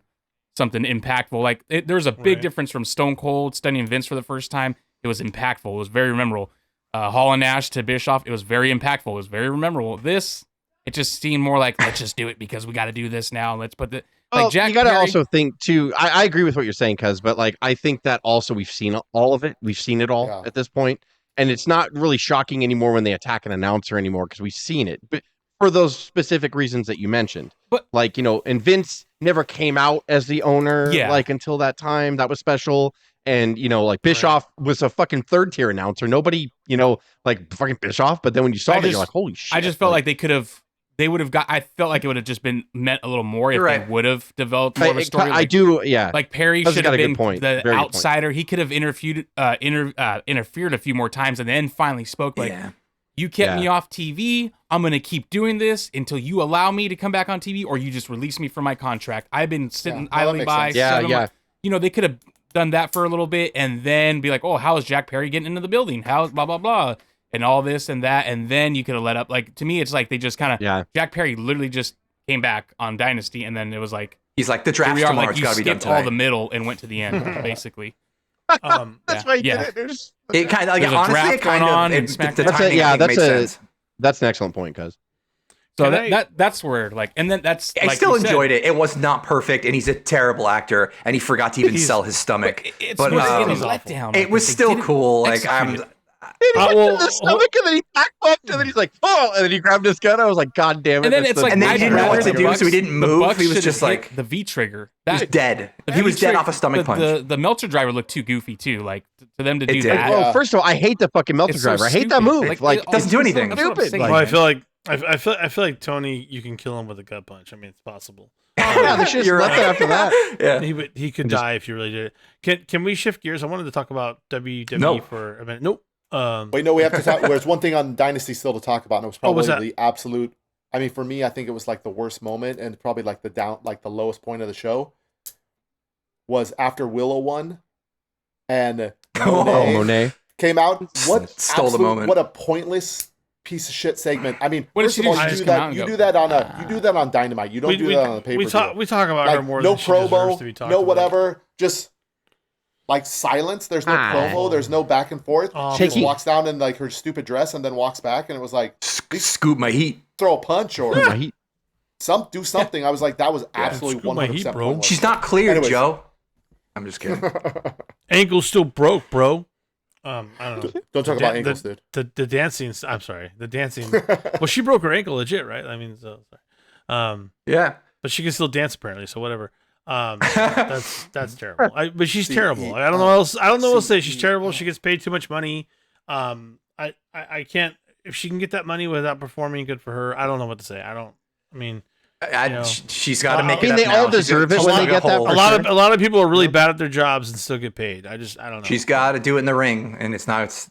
something impactful. Like there's a big difference from Stone Cold studying Vince for the first time. It was impactful. It was very memorable. Hall and Nash to Bischoff. It was very impactful. It was very memorable. This, it just seemed more like, let's just do it because we got to do this now. Let's put the Jack. You got to also think too. I agree with what you're saying, Cuz, but like I think that also we've seen all of it. We've seen it all at this point, and it's not really shocking anymore when they attack an announcer anymore because we've seen it. But for those specific reasons that you mentioned, but and Vince never came out as the owner, until that time. That was special. And like Bischoff was a fucking third tier announcer. Nobody, like fucking Bischoff. But then when you saw that, you're like, holy shit. I just felt like they would have got. I felt like it would have just been meant a little more if they would have developed more of a story. I do, yeah. Like Perry should have been the outsider. He could have interfered a few more times, and then finally spoke. Like, you kept me off TV. I'm gonna keep doing this until you allow me to come back on TV, or you just release me from my contract. I've been sitting idly by. They could have done that for a little bit, and then be like, oh, how is Jack Perry getting into the building? How's blah blah blah. And all this and that, and then you could have let up. Like, to me, it's like they just kind of Jack Perry literally just came back on Dynasty, and then it was like he's like the draft tomorrow. It's got to be done tonight. All the middle and went to the end, basically. That's why he did it. It kind of honestly, it kind of that's an excellent point, cuz. So that's where and then that's I still enjoyed it. It was not perfect, and he's a terrible actor, and he forgot to even sell his stomach. But it was still cool. Like the stomach, and then he backbumped, and then he's like, oh, and then he grabbed his gun. I was like, God damn it! And then it's like, and then he didn't know what to do, so he didn't move. He was just like the V trigger. He was dead. He was dead off a stomach punch. The Meltzer driver looked too goofy too. Like for them to do that. Well, first of all, I hate the fucking Meltzer driver. I hate that move. Like it doesn't do anything. Stupid. Well, I feel like Tony, you can kill him with a gut punch. I mean, it's possible. Yeah, they should have left it after that. Yeah, he could die if you really did it. Can we shift gears? I wanted to talk about WWE for a minute. Nope. Wait, no, we have to talk. There's one thing on Dynasty still to talk about, and it was probably the absolute. I mean, for me, I think it was like the worst moment, and probably like the lowest point of the show was after Willow won, and Monet came out. What stole the moment? What a pointless piece of shit segment. I mean, first of all, you do that on Dynamite. You don't do that on the pay-per-view. We talk about her more. No than she deserves to be promo, no whatever. Just. Like silence, there's no promo, there's no back and forth. She just walks down in like her stupid dress and then walks back, and it was like scoop my heat, throw a punch or do something. I was like, that was absolutely 100%. Bro. She's not cleared, Joe. I'm just kidding. Ankle's still broke, bro. I don't know. Don't talk about ankles, dude. The dancing. I'm sorry. The dancing. Well, she broke her ankle, legit, right? I mean, yeah, but she can still dance apparently. So whatever. That's terrible. But she's terrible. I don't know else. I don't know what to say. She's terrible. She gets paid too much money. I can't. If she can get that money without performing, good for her. I don't know what to say. She's got to make it up. They all deserve it when they get that. A lot of people are really bad at their jobs and still get paid. I don't know. She's got to do it in the ring, and it's not.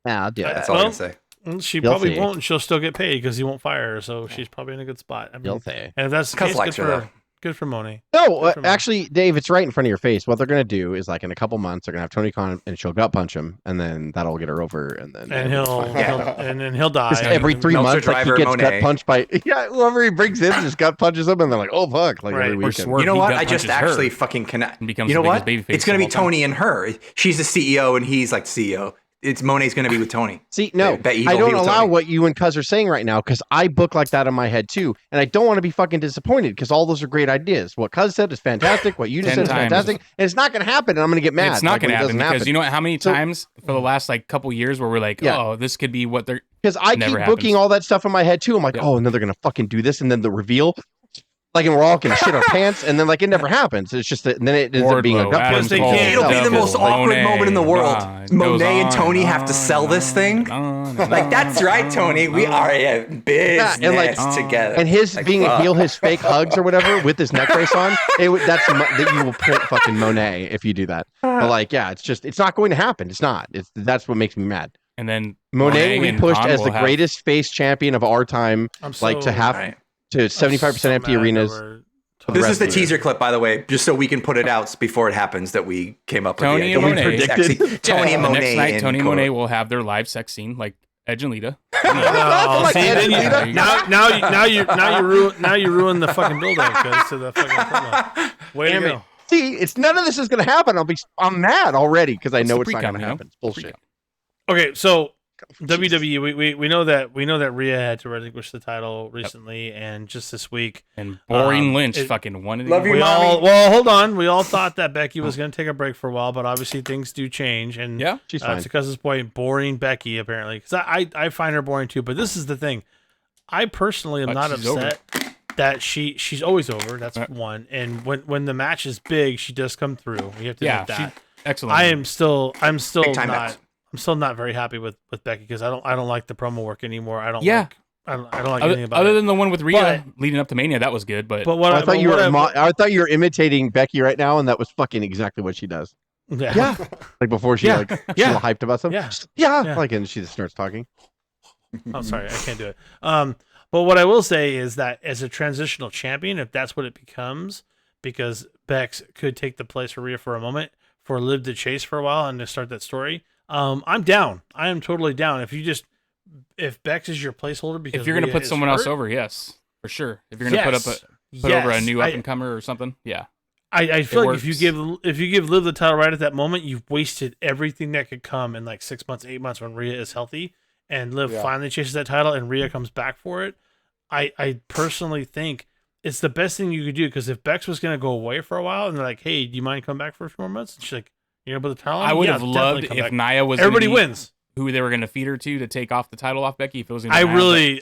Yeah, I'll do it. That's all I can say. She probably won't. And she'll still get paid because he won't fire her. So she's probably in a good spot. I mean, and if that's the case, good for her. Good for Monet. No, actually, Dave, it's right in front of your face. What they're going to do is, like, in a couple months, they're going to have Tony Khan, and she'll gut punch him, and then that'll get her over, and then he'll die. Just every 3 months, like, he gets gut punched by whoever he brings in, just gut punches him, and they're like, oh fuck, like every weekend. You know what? I just actually fucking connect. You know what? It's going to be Tony and her. She's the CEO, and he's like the CEO. It's Monet's going to be with Tony. See, no, I don't allow what you and Cuz are saying right now because I book like that in my head too, and I don't want to be fucking disappointed because all those are great ideas. What Cuz said is fantastic. What you just said is fantastic, and it's not going to happen. And I'm going to get mad. It's not going to happen because you know how many times for the last like couple years where we're like, oh, this could be what they're because I keep booking all that stuff in my head too. I'm like, oh, and then they're going to fucking do this, and then the reveal. Like, and we're all gonna shit our pants, and then like it never happens. It's just that, and then it ends up being a gut punch. It'll be the most awkward moment in the world. Monet and Tony have to sell this thing. Like, that's right, Tony. We are in business together. And his being a heel, his fake hugs or whatever with his neck brace on, that you will print fucking Monet if you do that. But like, yeah, it's not going to happen. It's not. That's what makes me mad. And then Monet will be pushed as the greatest face champion of our time. Like to have. To 75% empty arenas. This is the teaser clip, by the way, just so we can put it out before it happens that we came up with. Tony and Monet. Tony and Monet. Next night, Tony and Monet will have their live sex scene, like Edge and Lita. Now you ruin the fucking build up to the fucking promo. Way to go. See, it's none of this is going to happen. I'm mad already because I know it's not going to happen. It's bullshit. Okay, so. WWE, we know that Rhea had to relinquish the title recently, and just this week, and boring Lynch fucking won it. Love you, mommy. Well, hold on. We all thought that Becky was going to take a break for a while, but obviously things do change. And she's fine. To Cuz's point, boring Becky apparently, because I find her boring too. But this is the thing, I personally am not upset that she's always over. That's one. And when the match is big, she does come through. We have to admit that. Excellent. I'm still Big time not. Bex. I'm still not very happy with Becky because I don't like the promo work anymore. I don't like other, anything about other it. than the one with Rhea leading up to Mania. That was good, but what I thought you were imitating Becky right now, and that was fucking exactly what she does. Yeah. Like before she she's all hyped about something. Yeah. Like, and she just starts talking. Oh, sorry, I can't do it. But what I will say is that as a transitional champion, if that's what it becomes, because Bex could take the place for Rhea for a moment, for Liv to chase for a while and to start that story, I'm down. I am totally down. If Bex is your placeholder, because if you're going to put someone else over, yes, for sure. If you're going to put over a new up and comer or something, yeah. I feel like if you give Liv the title right at that moment, you've wasted everything that could come in like 6 months, 8 months when Rhea is healthy, and Liv finally chases that title and Rhea comes back for it. I personally think it's the best thing you could do, because if Bex was going to go away for a while and they're like, hey, do you mind coming back for a few more months? And she's like, you're going to put the title on? I would have loved if Nia was everybody wins. Who they were going to feed her to take off the title off Becky. If it was going to Nia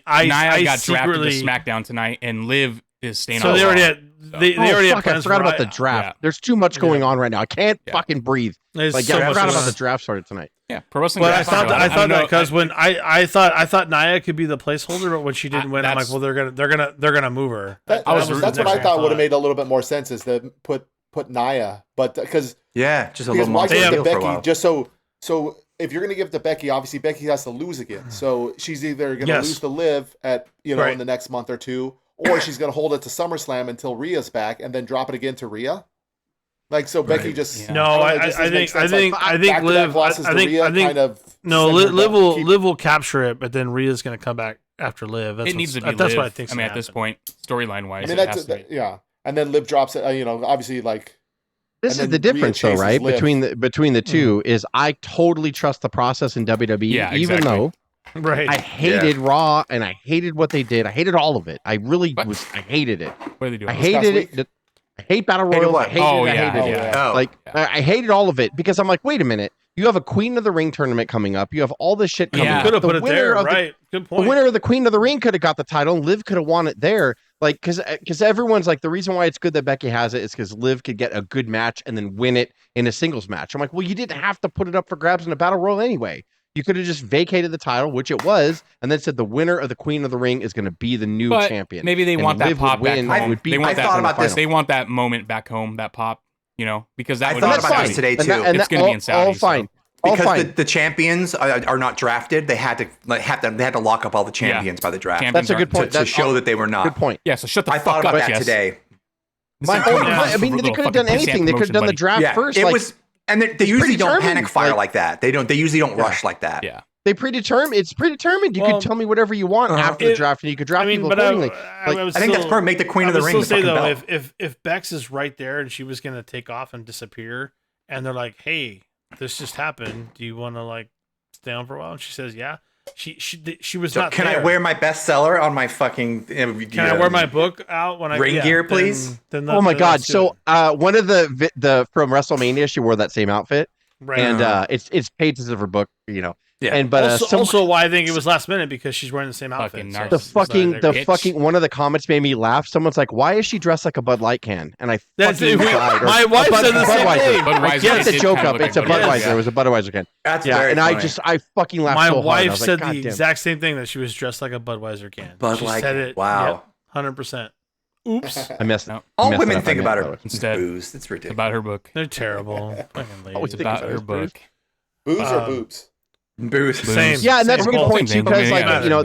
got drafted to SmackDown tonight, and Liv is staying on. So they already had they already had plans. I forgot about the draft. Yeah. There's too much going on right now. I can't fucking breathe. I forgot about the draft started tonight. Yeah, pro wrestling. But I thought that because when I thought Nia could be the placeholder, but when she didn't win, I'm like, well, they're gonna move her. That's what I thought would have made a little bit more sense, is to put Nia, but because just a little more deal for a while. Just so if you're gonna give it to Becky, obviously Becky has to lose again. So she's either gonna lose to Liv at in the next month or two, or she's gonna hold it to SummerSlam until Rhea's back and then drop it again to Rhea. Like, so Becky just I think Liv will capture it, but then Rhea's gonna come back after Liv. It needs to be that's Liv. what I think. I mean, at this point, storyline wise, and then Liv drops it. Obviously, like. This is the difference, though, right? Between the two is I totally trust the process in WWE, even though I hated Raw and I hated what they did. I hated all of it. I really I hated it. What are they doing? I hated it. I hate Battle Royals. I hated it. I hated all of it because I'm like, wait a minute. You have a Queen of the Ring tournament coming up. You have all this shit coming up. Could have put it there, right? Good point. The winner of the Queen of the Ring could have got the title, and Liv could have won it there. Like, because everyone's like, the reason why it's good that Becky has it is because Liv could get a good match and then win it in a singles match. I'm like, well, you didn't have to put it up for grabs in a Battle Royal anyway. You could have just vacated the title, which it was, and then said the winner of the Queen of the Ring is going to be the new champion. Maybe they want that pop back home. I thought about this. They want that moment back home, that pop, because that I thought about this today too. It's going to be in Saudi. All fine. Because the champions are not drafted, they had to lock up all the champions by the draft. That's a good point. To show that they were not. Good point. Yeah. So shut the fuck up. I thought about that today. I mean, they could have done anything. They could have done the draft first. It was, and they usually don't panic fire like that. They don't. They usually don't rush like that. Yeah. They predetermined. It's predetermined. You could tell me whatever you want after the draft, and you could draft people accordingly. I think that's part of make the Queen of the Ring. I would still say though, if Bex is right there and she was going to take off and disappear, and they're like, hey, this just happened. Do you want to stay on for a while? And she says, yeah. She was not. Can I wear my bestseller on my fucking? Can I wear my book out when I ring gear, please? Then oh my god! So one of the from WrestleMania, she wore that same outfit, right? And it's pages of her book, Yeah. And but also why I think it was last minute, because she's wearing the same outfit. So the fucking one of the comments made me laugh. Someone's like, "Why is she dressed like a Bud Light can?" And I my wife said the same thing. I get the joke up. It's a Budweiser. It was a Budweiser can. That's very funny. I fucking laughed. My so hard. wife said the exact same thing, that she was dressed like a Budweiser can. Bud Light. Said it. Wow. 100%. Oops. I messed up. All women think about her instead. Booze. It's ridiculous. About her book. They're terrible. It's about her book. Booze or boobs? Booze. Same. Yeah, and that's a good point too, because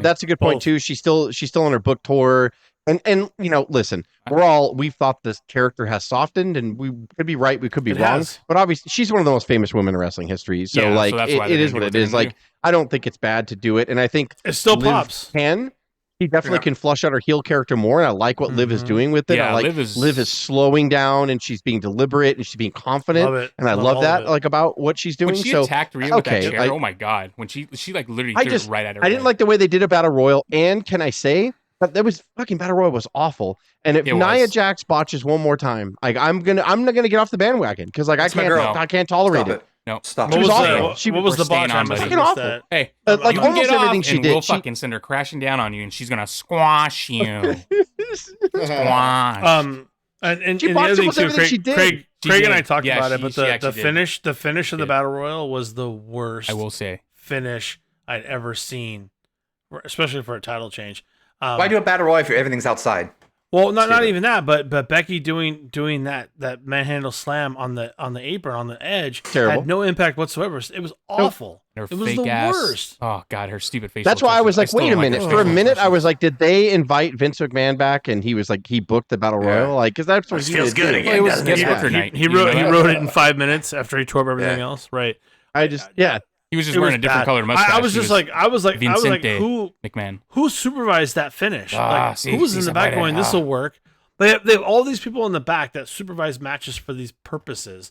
that's a good point Both. too. She's still on her book tour, and listen, we've thought this character has softened, and we could be right, we could be wrong, but obviously she's one of the most famous women in wrestling history. So it is what it is. Like, I don't think it's bad to do it, and I think it still pops. She definitely can flush out her heel character more, and I like what Liv is doing with it. Yeah, I like Liv is slowing down, and she's being deliberate, and she's being confident. Love it. And I love that, about what she's doing. When she attacked Rhea with that chair, oh my god! When she literally threw it right at her. I didn't like the way they did a Battle Royal, and can I say that was fucking Battle Royal was awful. And if Nia Jax botches one more time, I'm not gonna get off the bandwagon, because I can't tolerate it. No, stop. What was the botch? Fucking awful. Hey, almost everything she did. We'll fucking send her crashing down on you, and she's gonna squash you. Squash. And the other thing too, Craig Craig and I talked about it, but the finish of the Battle Royal was the worst. I will say finish I'd ever seen, especially for a title change. Why do a Battle Royal if everything's outside? Well, not even that, but Becky doing that manhandle slam on the apron on the edge had no impact whatsoever. It was awful. Her it was fake the worst. Oh God, her stupid face. That's why I was like, wait a minute. For a minute, I was like, did they invite Vince McMahon back? And he was like, he booked the Battle Royal, like, because that's what he feels good again. It was guest booker night. He wrote it in 5 minutes after he tore up everything else. Right. He was just wearing a different colored mustache. I was like, who McMahon? Who supervised that finish? Who was in the back going, this will work? But they have all these people in the back that supervise matches for these purposes.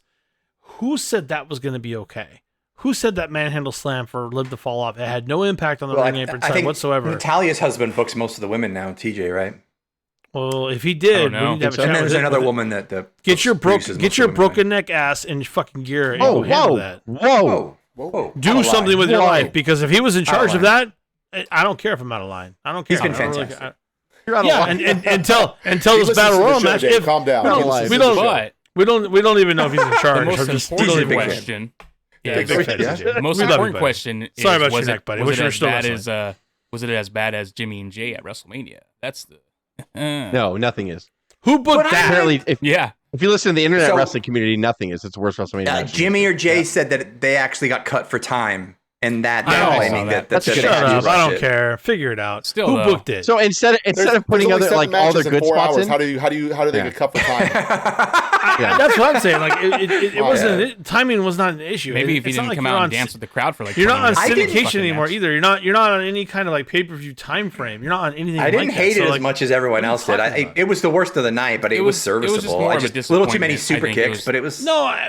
Who said that was going to be okay? Who said that manhandle slam for Liv to fall off? It had no impact on the ring apron side whatsoever. Natalia's husband books most of the women now, TJ, right? Well, if he did, we need to have a chat. And there's another woman that get your broken neck ass in fucking gear. Whoa. Do something with your life, because if he was in charge of that, I don't care if I'm out of line. I don't care. He's been fantastic. You're out of line. And until this Battle Royal match, calm down. We don't even know if he's in charge. The most important question. The most important question is, sorry about your neck, buddy. Was it as bad as Jimmy and Jay at WrestleMania? That's the no, nothing is. Who booked that? Apparently, if you listen to the internet wrestling community, nothing is. It's the worst WrestleMania. Jimmy or Jay said that they actually got cut for time. And they're claiming that's shut up. I don't care. Figure it out. Still, who booked it? So instead of putting other like all their good spots in, how do they get cut for time? That's what I'm saying. Like it wasn't timing was not an issue. Maybe if he didn't come out and dance with the crowd for like you're not on syndication anymore either. You're not on any kind of like pay-per-view time frame. You're not on anything. I didn't hate it as much as everyone else did. It was the worst of the night, but it was serviceable. A little too many super kicks, but it was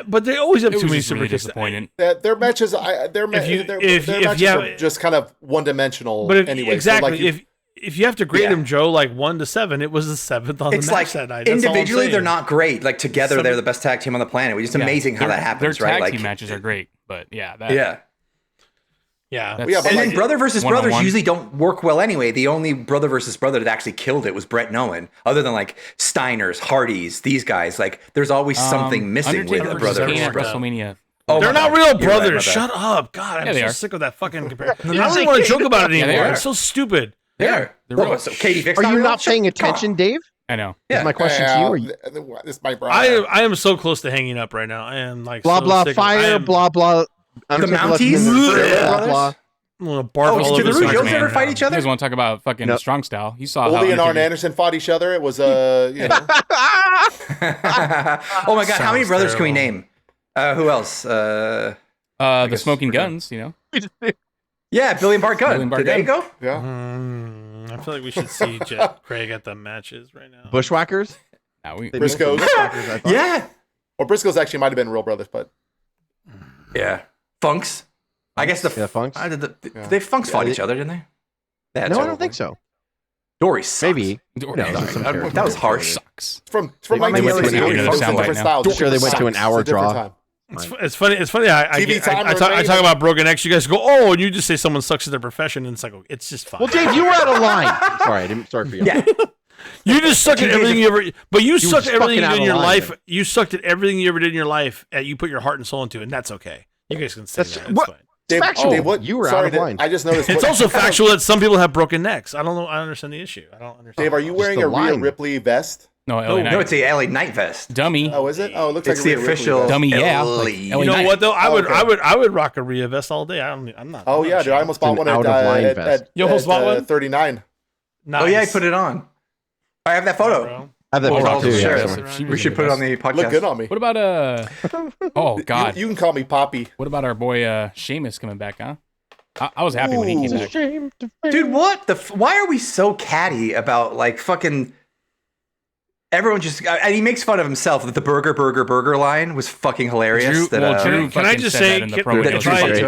but they always have too many super kicks. Their matches, their matches are just kind of one-dimensional. But anyway, exactly, so like if you have to grade them, Joe, like 1 to 7, it was the 7th on the match that night. Individually, they're not great. Like together, they're the best tag team on the planet. It's just amazing how that happens, right? Their tag team matches are great, but Yeah. And then brother versus brothers usually don't work well anyway. The only brother versus brother that actually killed it was Brett and Owen. Other than like Steiners, Hardys, these guys, like there's always something missing with a brother versus brother. WrestleMania. They're not real brothers. Shut up. God, I'm so sick of that fucking comparison. I don't even want to joke about it anymore. It's so stupid. They're real. So Katie Vick's are you not paying attention, Dave? I know. Yeah. Is my question to you? This my I am so close to hanging up right now. I am like blah blah fire blah blah. The Mounties. Blah blah. Did the Rougeos ever fight each other? You guys want to talk about fucking strong style? You saw Goldie and Arn Anderson fought each other. It was oh my god, how many brothers can we name? Who else? The Smoking Guns, you know. Yeah, Billy and Bart Gunn. Did they go? Yeah. I feel like we should see Craig at the matches right now. Bushwhackers? Briscoes. Yeah. Or Briscoes actually might have been real brothers, but yeah. Funks. I guess Funks. They Funks fought each other, didn't they? No, I don't think so. Dory sucks. Maybe. That was harsh. Sucks. From my different styles. Sure, they went to an hour draw. It's funny. I talk about Broken X. You guys go, oh, and you just say someone sucks at their profession, and it's like, it's just fine. Well, Dave, you were out of line. Sorry for you. Yeah. You just sucked at everything you ever. But you sucked at everything you did in your life. You sucked at everything you ever did in your life. You put your heart and soul into it, and that's okay. You guys can say that. It's fine. Dave, what? You were out of line. I just noticed. It's also factual that some people have broken necks. I don't know. I understand the issue. I don't understand. Dave, are you wearing a Rhea Ripley vest? No, it's a LA Knight vest. Dummy. Oh, is it? Oh, it looks it's like the official dummy. Yeah. You know what though? I would rock a Rhea vest all day. I'm not. Oh yeah, dude! I almost bought one at you almost bought one? 39. Nice. Oh yeah, I put it on. I have that photo. I have that photo too. We should put it on the podcast. Look good on me. What about oh god. You can call me Poppy. What about our boy Sheamus coming back? Huh? I was happy when he came back. Dude, what the? Why are we so catty about like fucking? Everyone just and he makes fun of himself that the burger line was fucking hilarious. Drew can I just say,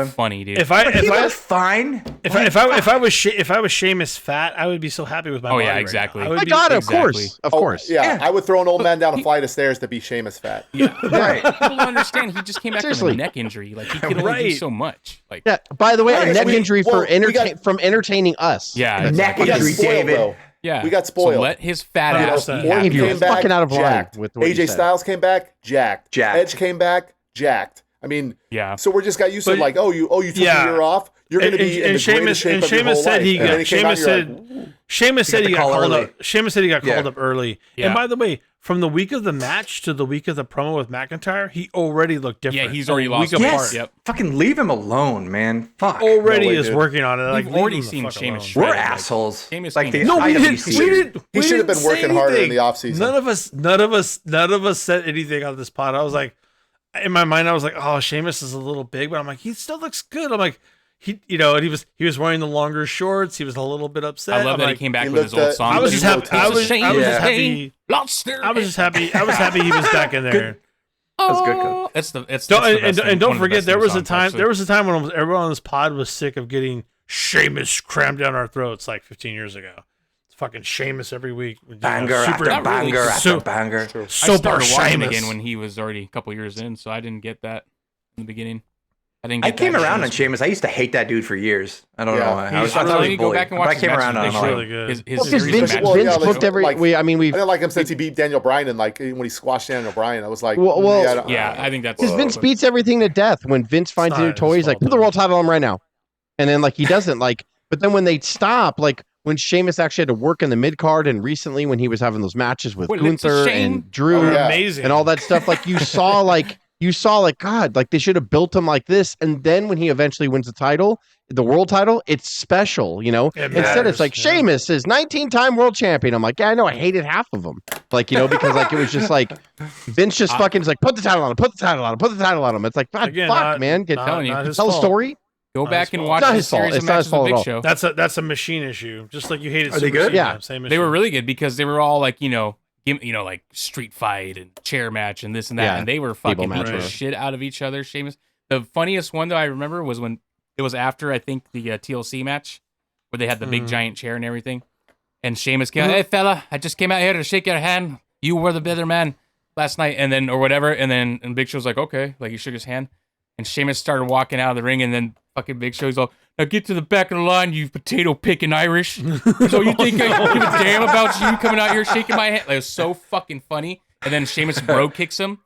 funny, dude. If I was fine, if I was Sheamus fat, I would be so happy with my body. Oh yeah, exactly. Right my God, of course. Yeah, I would throw an old man down a flight of stairs to be Sheamus fat. Yeah, right. People don't understand. He just came back from a neck injury. Like he could only do so much. Like yeah. By the way, a neck injury from entertaining us. Yeah, neck injury, David. Yeah. We got spoiled. So let his fat ass be Orton happy. came back, fucking out of line jacked. with what you AJ said. Styles came back, jacked. Jacked. Edge came back, jacked. I mean, Yeah. so we're just got used to like, you took a year off. You're going to be in the greatest shape of your whole life. Sheamus said he got called up. Sheamus said he got called up early. Yeah. And by the way, from the week of the match to the week of the promo with McIntyre, he already looked different. Yeah, he's already lost week weight. apart. Yep. Fucking leave him alone, man. Fuck. Already No way, is dude. working on it. Like, We've leave already him the seen fuck Sheamus alone. shredded. We're Like, assholes. Sheamus Like the being- No, we IWC. He should have been working harder in the offseason. None of us said anything on this pod. I was like, in my mind, I was like, oh, Sheamus is a little big, but I'm like, he still looks good. I'm like, and he was wearing the longer shorts. He was a little bit upset. I love that he came back with his old song. I was just happy. I was just happy. Lobster. I was just happy. I was happy he was back in there. That's good, coach. That's the best And thing- don't one of the forget, best there was a songs, time. actually. There was a time when everyone on this pod was sick of getting Sheamus crammed down our throats like 15 years ago. It's fucking Sheamus every week. Banger after banger after banger. I Super started watching Sheamus again when he was already a couple years in, so I didn't get that in the beginning. I came around on Sheamus. I used to hate that dude for years. I don't know why. I He's thought really he was go bullied. back and But watch I came his around matches. on He's him. really good. His Well, series of Vince matches. booked every. like- we I didn't like him since he beat Daniel Bryan and like when he squashed Daniel Bryan. I was like, Yeah, I think that's because Vince beats everything to death. When Vince finds a new toy, he's like, put the world title on him right now. And then like he doesn't like, but then when they stop, like when Sheamus actually had to work in the mid card, and recently when he was having those matches with Well, it's a Gunther shame. and Drew amazing and all that stuff, like you saw like God, like they should have built him like this. And then when he eventually wins the title, the world title, it's special, you know. It Instead, matters, it's like yeah. Sheamus is 19-time world champion. I'm like, yeah, I know, I hated half of them, like you know, because like it was just like Vince just fucking is like, put the title on him, put the title on him, put the title on him. It's like, God, Again, fuck, not- man, get not- telling you. not his tell a fault. story. Go Not back his and fault. watch It's not the his fault. series of It's not his matches with fault Big at all. Show. That's a machine issue. Just like you hated Are they Super good? Saiyan, Yeah. same issue. They were really good because they were all like, like street fight and chair match and this and that, Yeah. and they were Table fucking match, beating the right. shit out of each other. Sheamus. The funniest one that I remember was when it was after I think the TLC match where they had the big giant chair and everything, and Sheamus came, hey fella, I just came out here to shake your hand. You were the better man last night, and then or whatever, and Big Show's like, okay, like he shook his hand, and Sheamus started walking out of the ring, and then fucking Big Show's all, now get to the back of the line, you potato picking Irish. So you think I give a damn about you coming out here shaking my hand? Like, it was so fucking funny. And then Sheamus bro kicks him,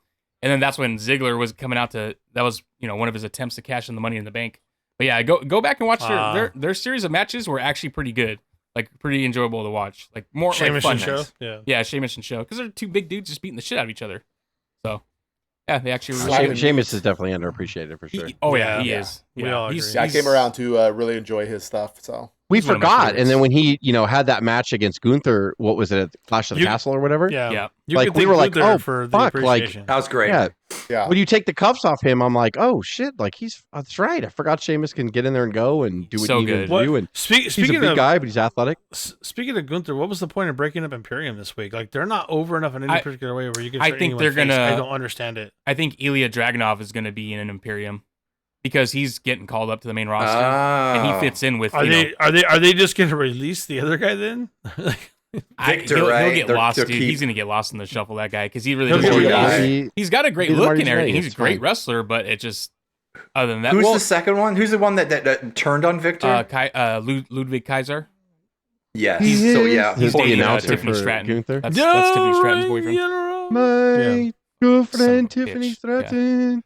and then that's when Ziggler was coming out to. That was one of his attempts to cash in the Money in the Bank. But yeah, go back and watch their series of matches were actually pretty good, like pretty enjoyable to watch, like more Sheamus like and fun. Show. Yeah, Sheamus and Show, because they're two big dudes just beating the shit out of each other. So yeah, they actually were really good. Sheamus is definitely underappreciated for sure. He Yeah. is. We Yeah, all he's, agree. I he's- came around to really enjoy his stuff. So We He's one of my forgot, favorites. and then when he, had that match against Gunther, what was it, at Clash of the Castle or whatever? Yeah. Yeah. You Like, could we thank were like, Gunther oh, for the fuck, like- appreciation. That was great. Yeah. yeah, When you take the cuffs off him, I'm like, oh shit, like that's right. I forgot Sheamus can get in there and go and do what So he needs good. to do. And he's a Speaking big of guy, but he's athletic. speaking of Gunther, what was the point of breaking up Imperium this week? Like they're not over enough in any I- particular way where you can. I turn think anyone they're face. gonna- I don't understand it. I think Ilya Dragunov is going to be in an Imperium because he's getting called up to the main roster, and he fits in with. Are they just going to release the other guy then? Victor, he'll right? get They're- lost, they're dude. keep- He's going to get lost in the shuffle. That guy, because he really He'll doesn't. get really- lost. He's got a great He's look Marty and everything. Jannetty, He's a it's great fine. wrestler, but it just other than that, Who's the second one? Who's the one that turned on Victor? Ludwig Kaiser. Yes. he's- So yeah, He's the dating announcer Tiffany for Stratton. Gunther. That's Tiffany Stratton's boyfriend. My girlfriend Son of a Tiffany bitch. Stratton.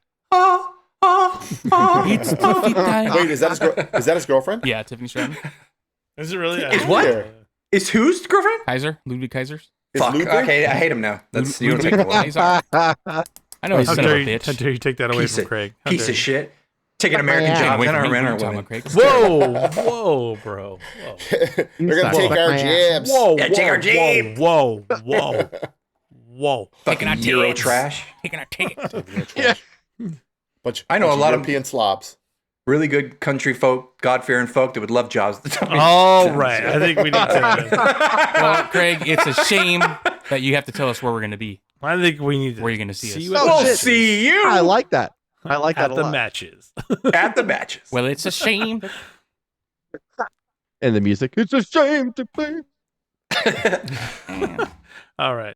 It's Tiffany time. wait, is that his girlfriend? Yeah, Tiffany Stratton. Is it really? Is what? Is whose girlfriend? Kaiser, Ludwig Kaiser's. Is Fuck. Ludwig? Okay, I hate him now. That's you don't take Ludwig it away. Kaiser. I know he's How son of dare a you? How bitch. dare you take that away Piece from of- Craig? How Piece dare of you. shit. Taking American Yeah. jobs Away and from our me, men are you're talking women. about Craig. Whoa, bro. Whoa. They're gonna take our jabs. Whoa, Yeah, take our jab. whoa. Taking our Fucking Euro tits. trash. Taking our tickets. Bunch, I know bunch a lot of- European slobs. Really good country folk, God-fearing folk that would love jobs. All right. I think we need to. Well, Craig, it's a shame that you have to tell us where we're going to be. I think we need to. Where are you going to see us? you Oh, We'll shit. see you I like that. I like that at a the lot. matches. at the matches. Well, it's a shame. And the music. It's a shame to play. All right.